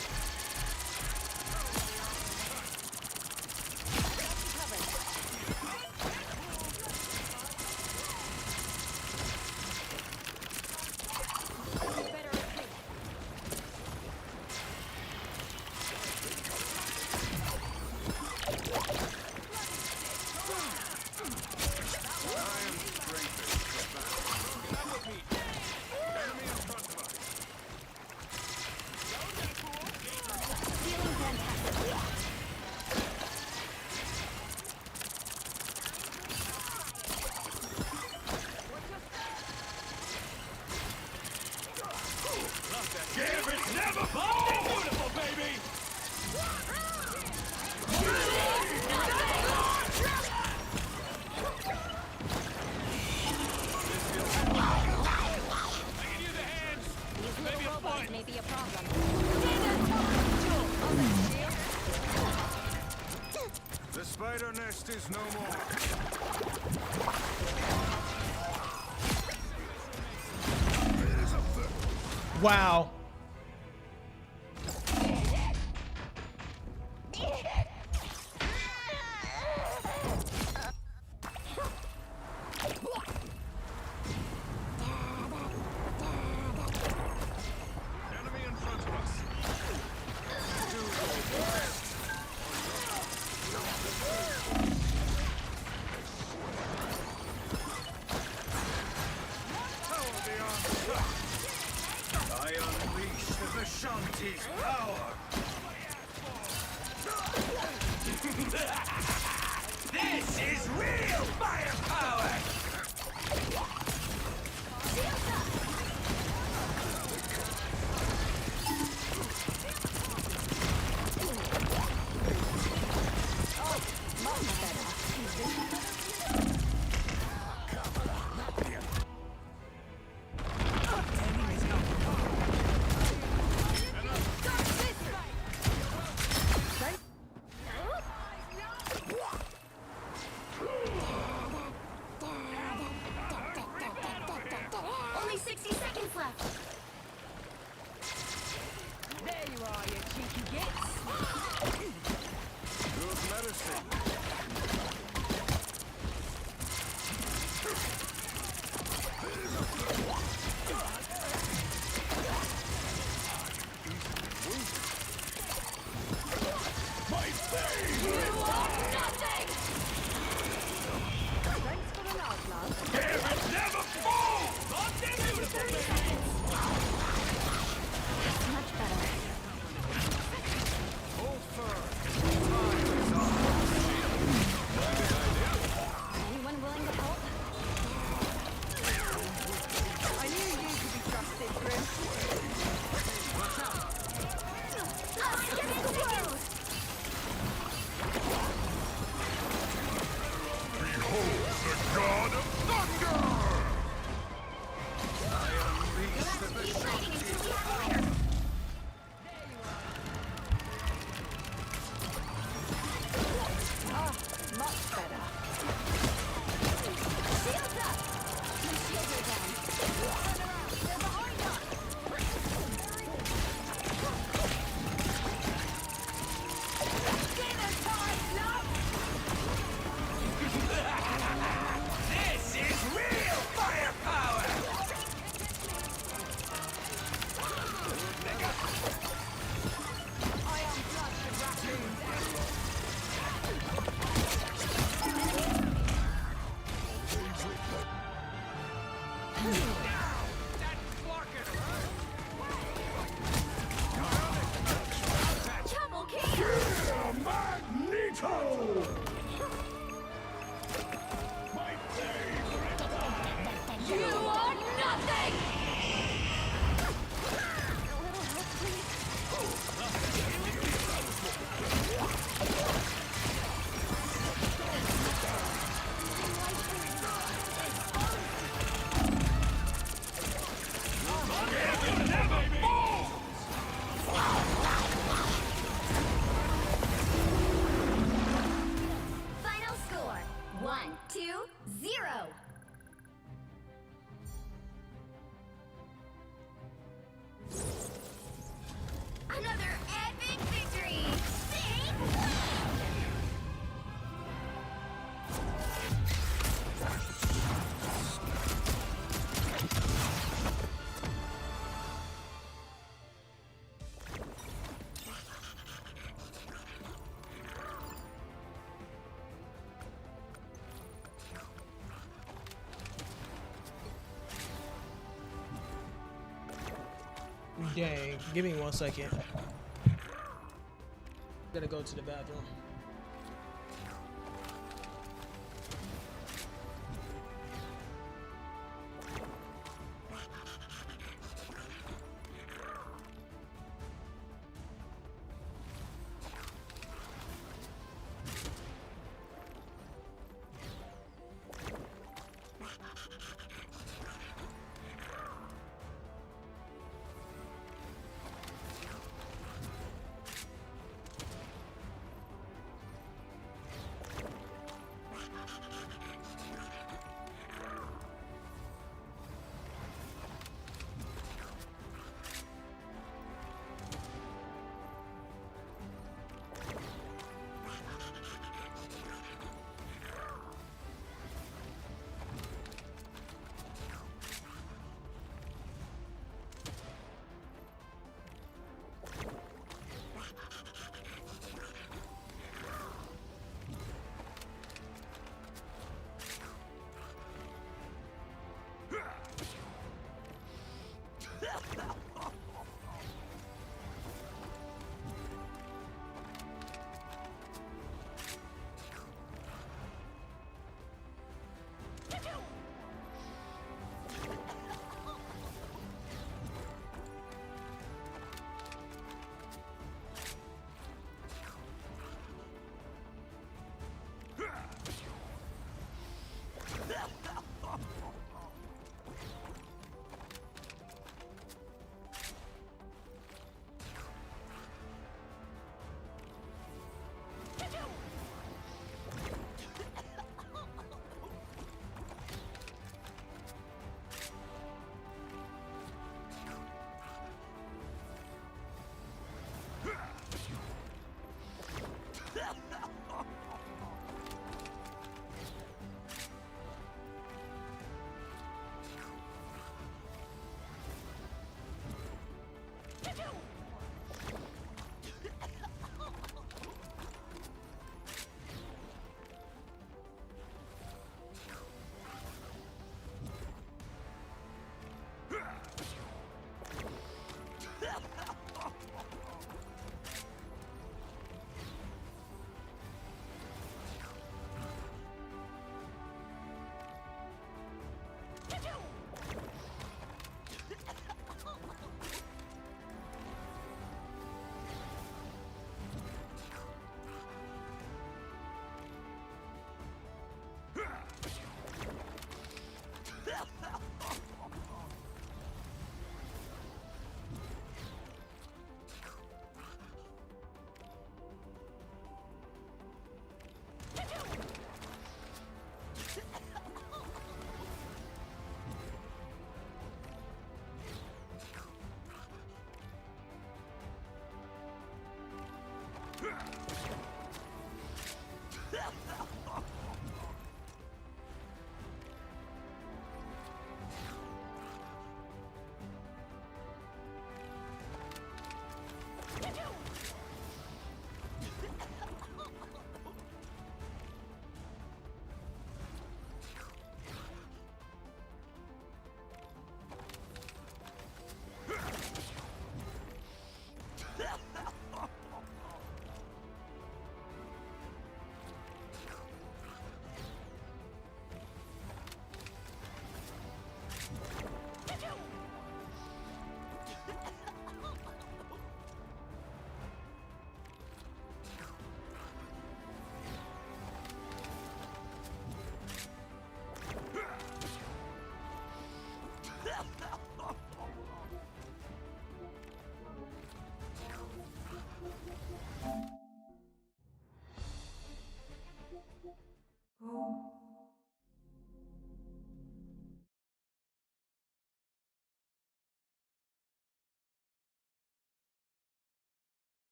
May be a problem. The spider nest is no more. Wow. Enemy in front of us. Tower beyond sight. I unleash the Vishanti's power. This is real firepower. Only 60 seconds left. There you are, you cheeky gits. Good medicine. Thanks for the love, lad. Much better. Hold firm. Time is on. You are nothing! A little help, please. Final score 1-2-0. Another epic victory! See? Dang, give me 1 second. Gotta go to the bathroom.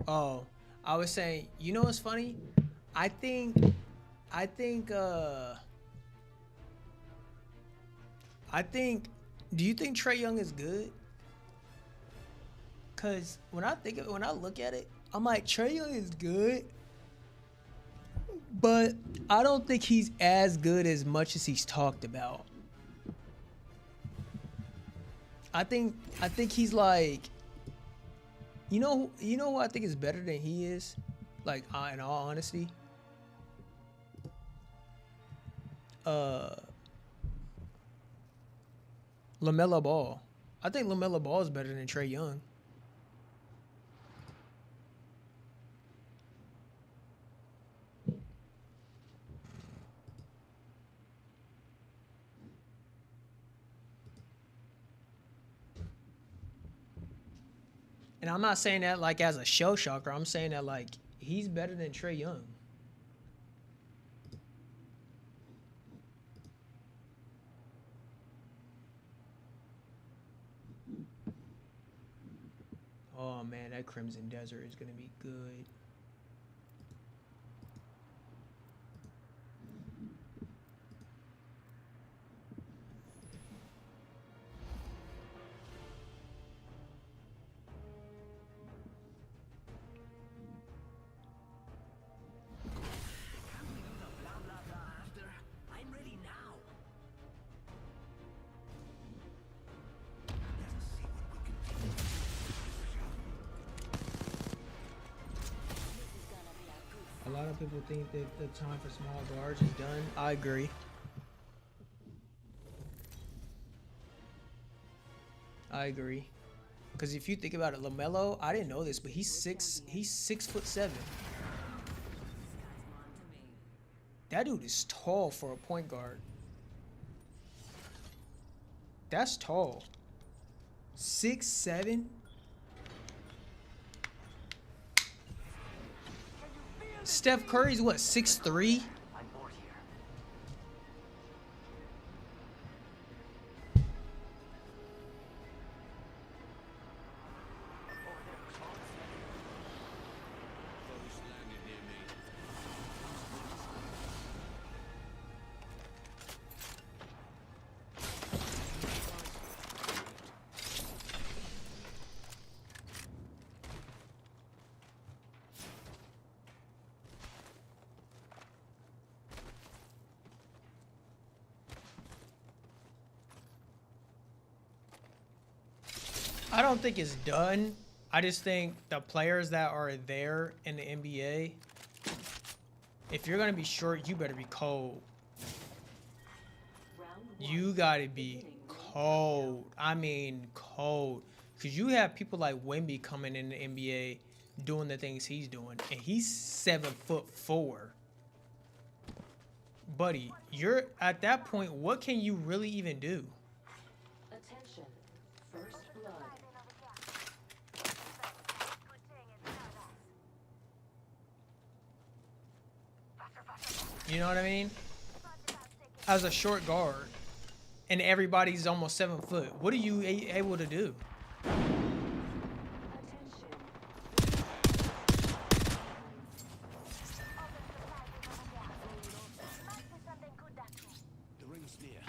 Oh, I was saying, you know what's funny? I think, I think, uh, I think, do you think Trey Young is good? Cause when I think of it, when I look at it, I'm like, Trey Young is good, but I don't think he's as good as much as he's talked about. I think he's like, you know who I think is better than he is, like in all honesty. LaMelo Ball. I think LaMelo Ball is better than Trey Young. And I'm not saying that like as a show shocker. I'm saying that like he's better than Trae Young. Oh man, that Crimson Desert is gonna be good. I'm ready now. A lot of people think that the time for small guards is done. I agree. I agree. Because if you think about it, LaMelo, I didn't know this, but he's 6'7". That dude is tall for a point guard. That's tall. 6'7". Steph Curry's what, 6'3"? I don't think it's done. I just think the players that are there in the NBA, if you're going to be short, you better be cold. You got to be cold. I mean, cold. Because you have people like Wemby coming in the NBA doing the things he's doing. And he's 7'4". Buddy, you're at that point, what can you really even do? Attention. First blood. You know what I mean? As a short guard, and everybody's almost 7 foot, what are you able to do? The ring's near.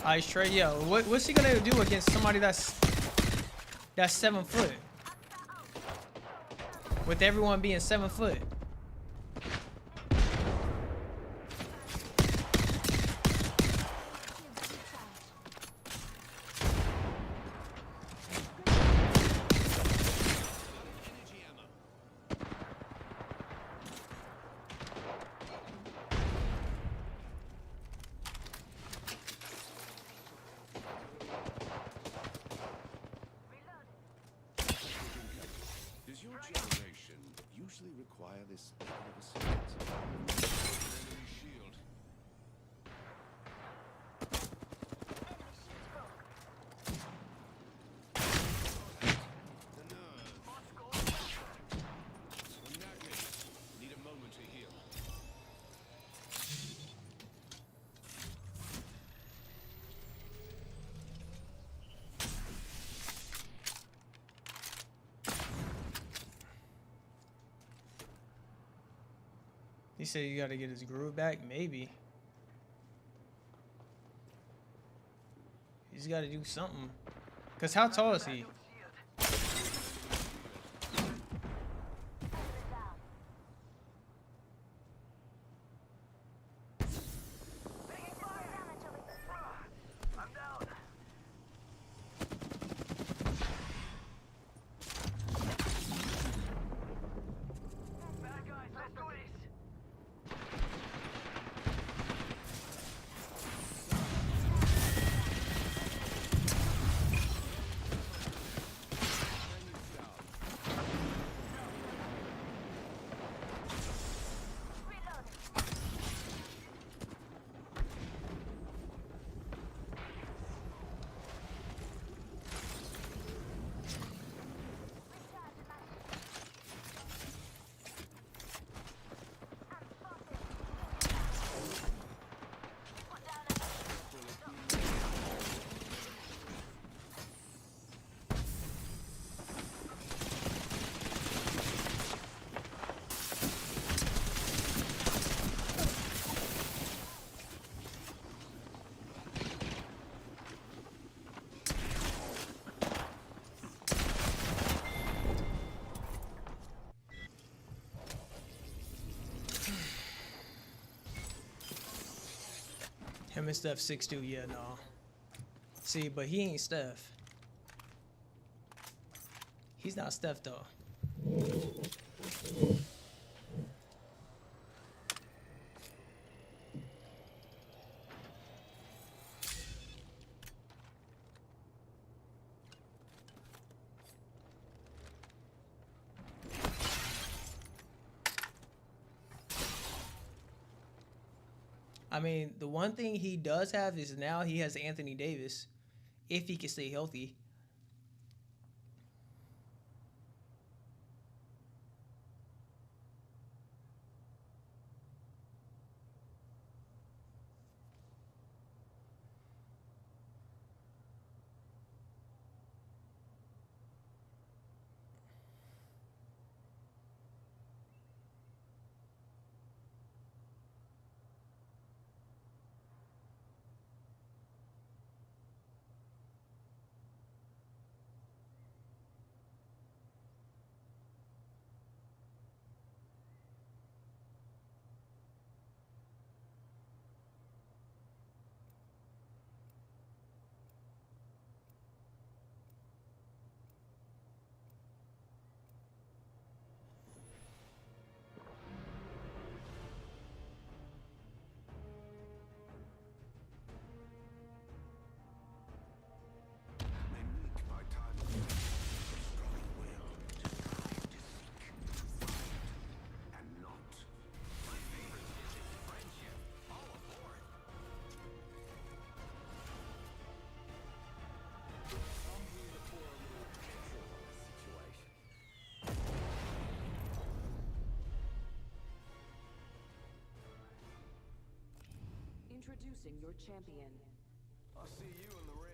Ice Trae, yo, what's he gonna do against somebody that's 7 foot? With everyone being 7 foot. Does your generation usually require this kind of assistance? Enemy shield. The nerve. On that case, need a moment to heal. He said you gotta get his groove back, maybe. He's gotta do something. Cause how tall is he? Him and Steph 6'2", yeah, no. See, but he ain't Steph. He's not Steph though. I mean, the one thing he does have is now he has Anthony Davis, if he can stay healthy. Introducing your champion. I see you in the ring.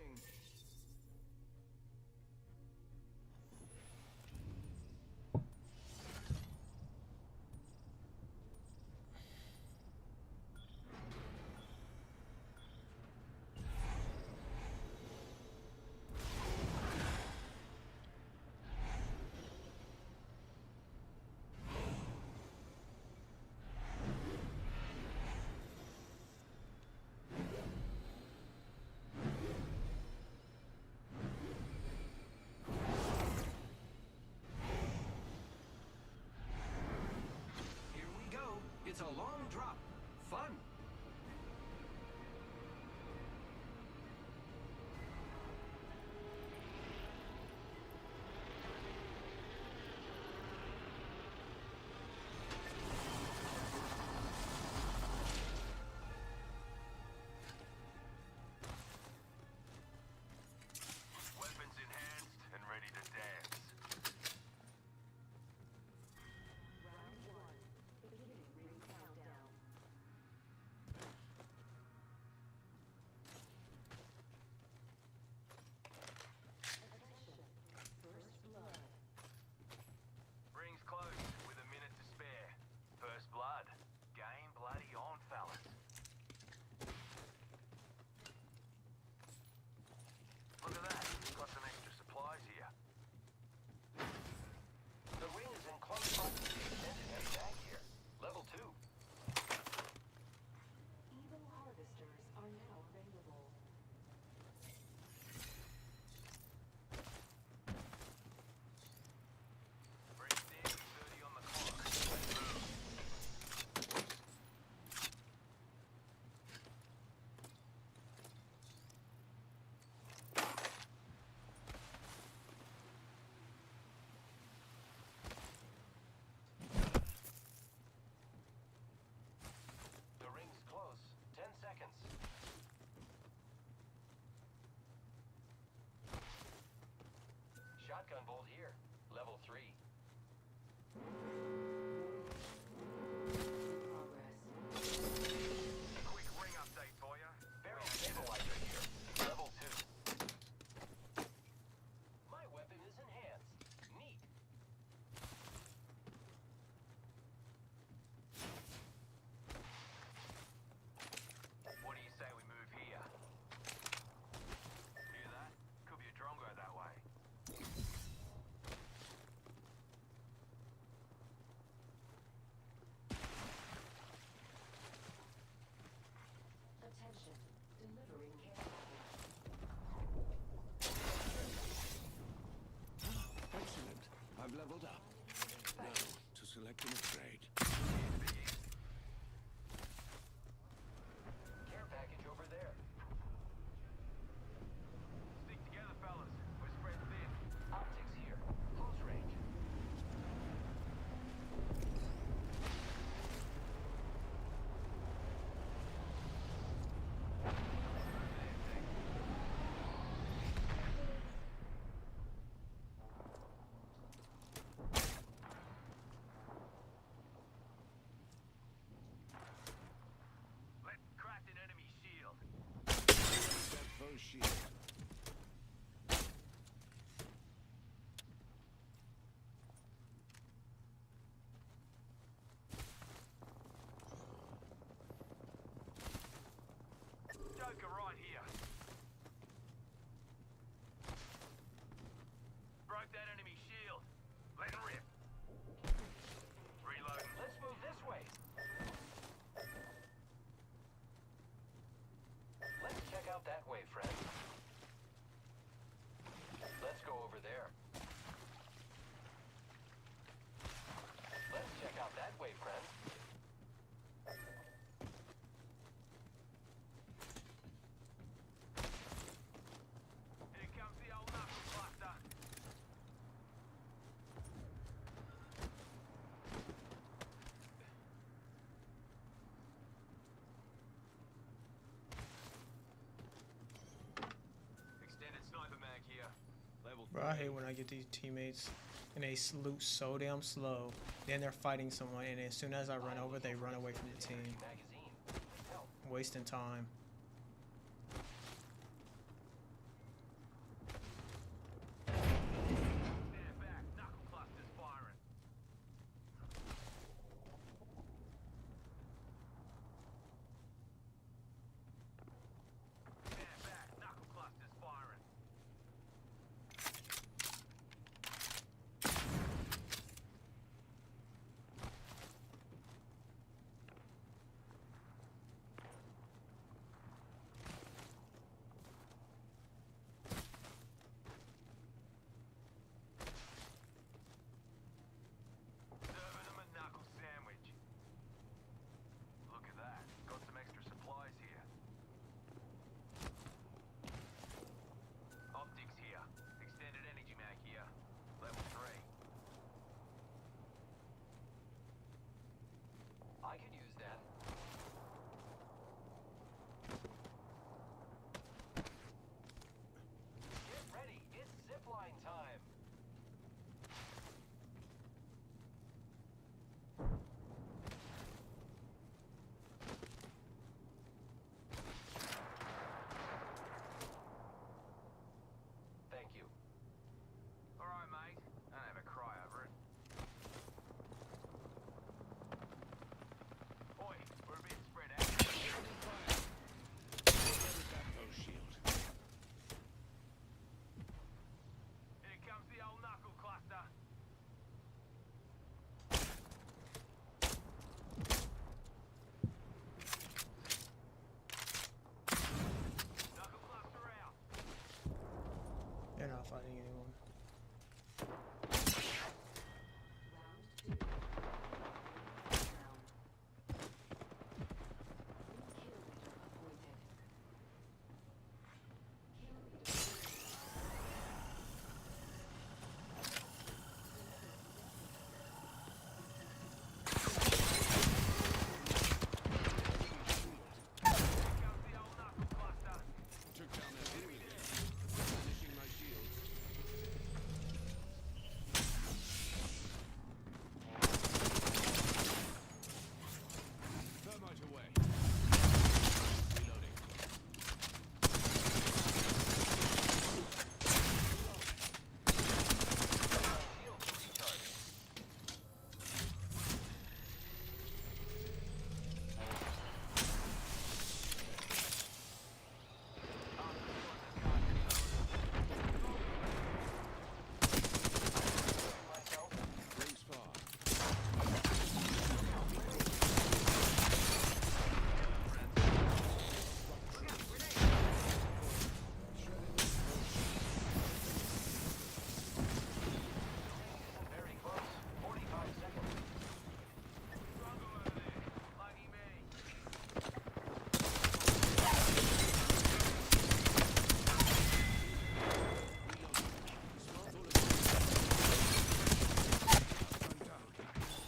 can upgrade. Care package over there. Stick together, fellas. We're spread thin. Optics here. Close range. Let's crack an enemy shield. That foe shield. Joker right here. Broke that enemy shield. Let it rip. Reloading. Let's move this way. Let's check out that way, friend. Let's go over there. Let's check out that way, friend. Here comes the old knuckle cluster. Extended sniper mag here. Level Bro, I hate when I get these teammates and they loot so damn slow. Then they're fighting someone, and as soon as I run over, they run away from the team, magazine. Help. wasting time. Stand back. Knuckle cluster's firing. Stand back. Knuckle cluster's firing.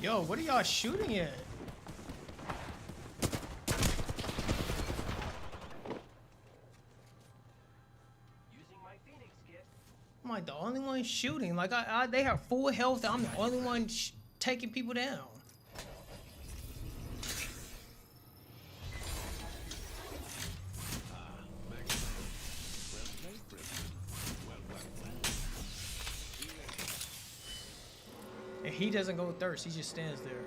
Yo, what are y'all shooting at? Using my Phoenix kit. I'm like the only one shooting. Like they have full health. I'm the only one taking people down. And he doesn't go thirst. He just stands there.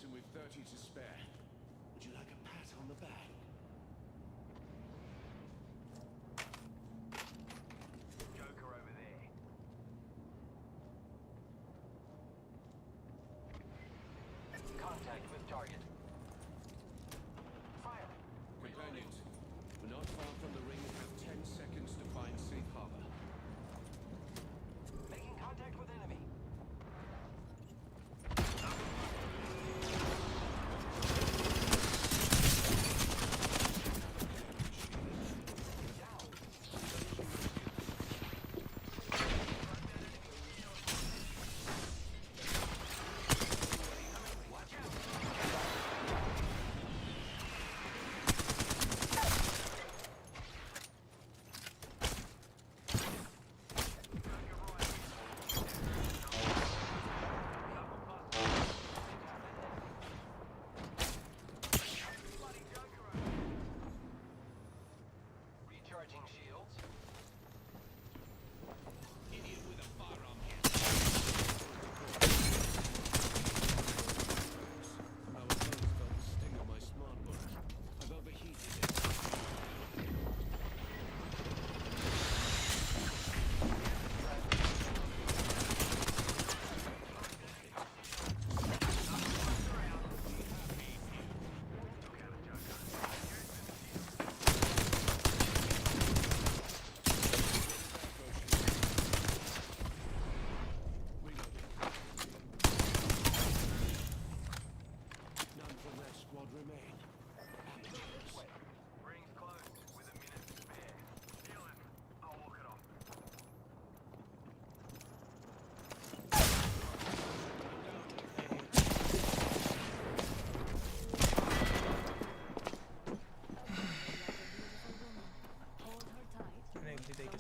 And we've 30 to spare. Would you like a pat on the back? Joker over there. Contact with target. Fire. Companions, we're not far from the ring and have 10 seconds to find safe harbor. Making contact with enemy.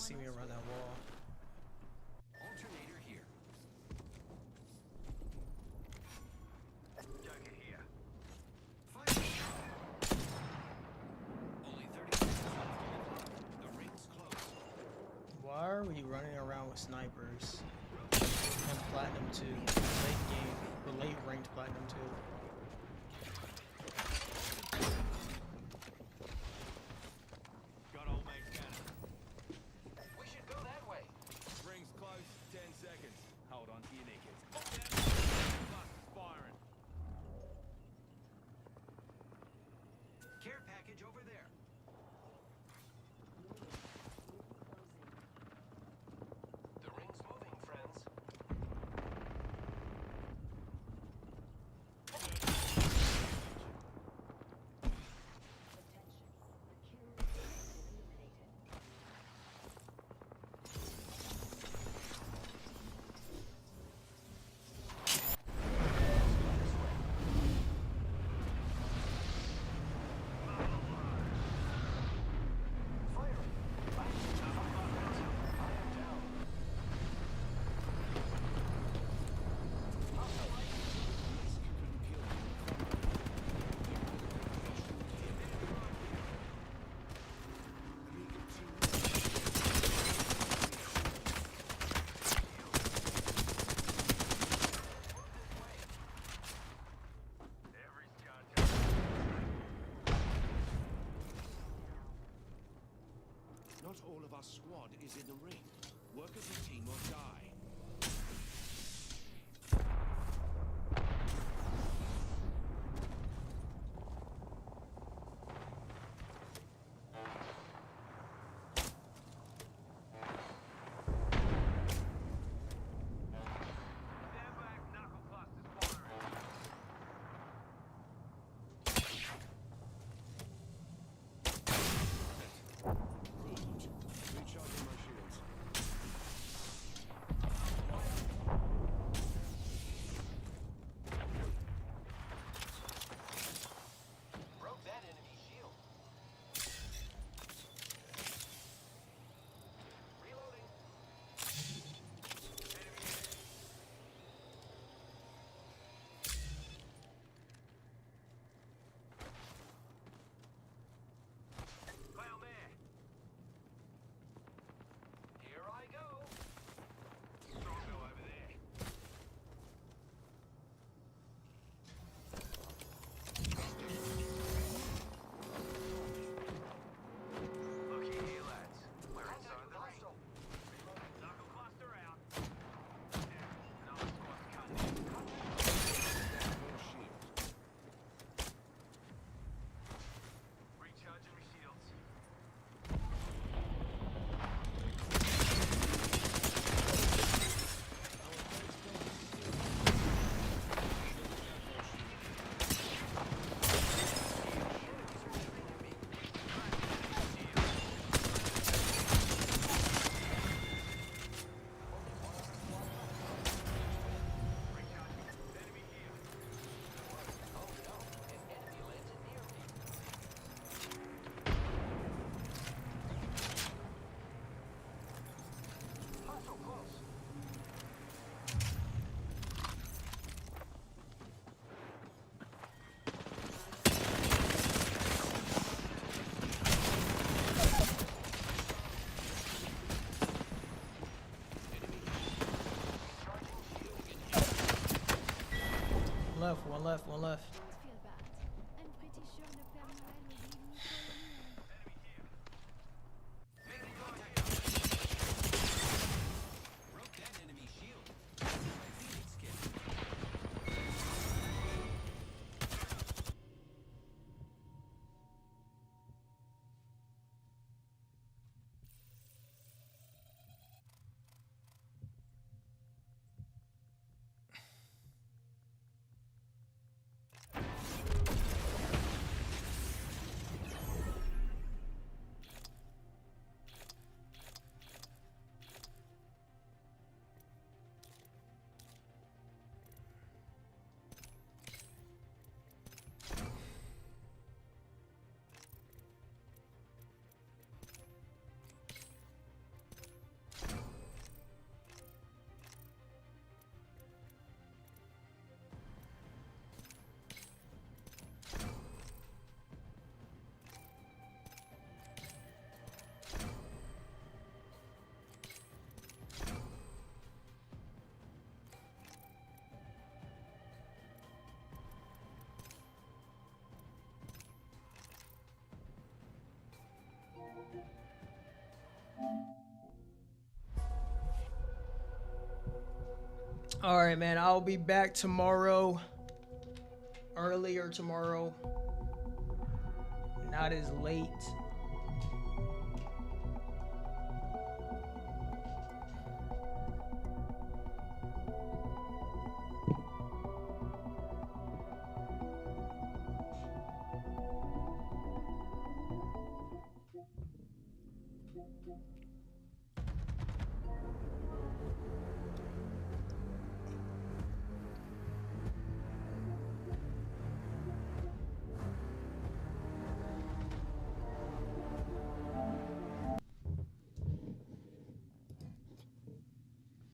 see me around that wall. Alternator here. Joker here. Only 30 seconds left. The ring's close. Why are we running around with snipers and platinum 2 late game or late ranked platinum 2? Got old mate cannon. We should go that way. Ring's close. 10 seconds. Hold on to your knickers. Look down. Cluster's firing. Care package over there. The ring's moving, friends. Not all of our squad is in the ring. Work as a team or die. Stand back, knuckle cluster's firing. Recharging my shields. Broke that enemy shield. Reloading. Enemy hit. Clown there. Here I go. Strongo over there. Looky here, lads. We're inside the ring. Knuckle cluster out. Another squad's cutting in. No shield. Recharging my shields. Enemy here. Oh no, an enemy landed near me. Hostile close. Left, one left, one left. Don't feel bad. I'm pretty sure the Père Noël was leaving for you. Enemy here. Broke that enemy shield. My Phoenix kit. All right, man. I'll be back tomorrow. Earlier tomorrow. Not as late.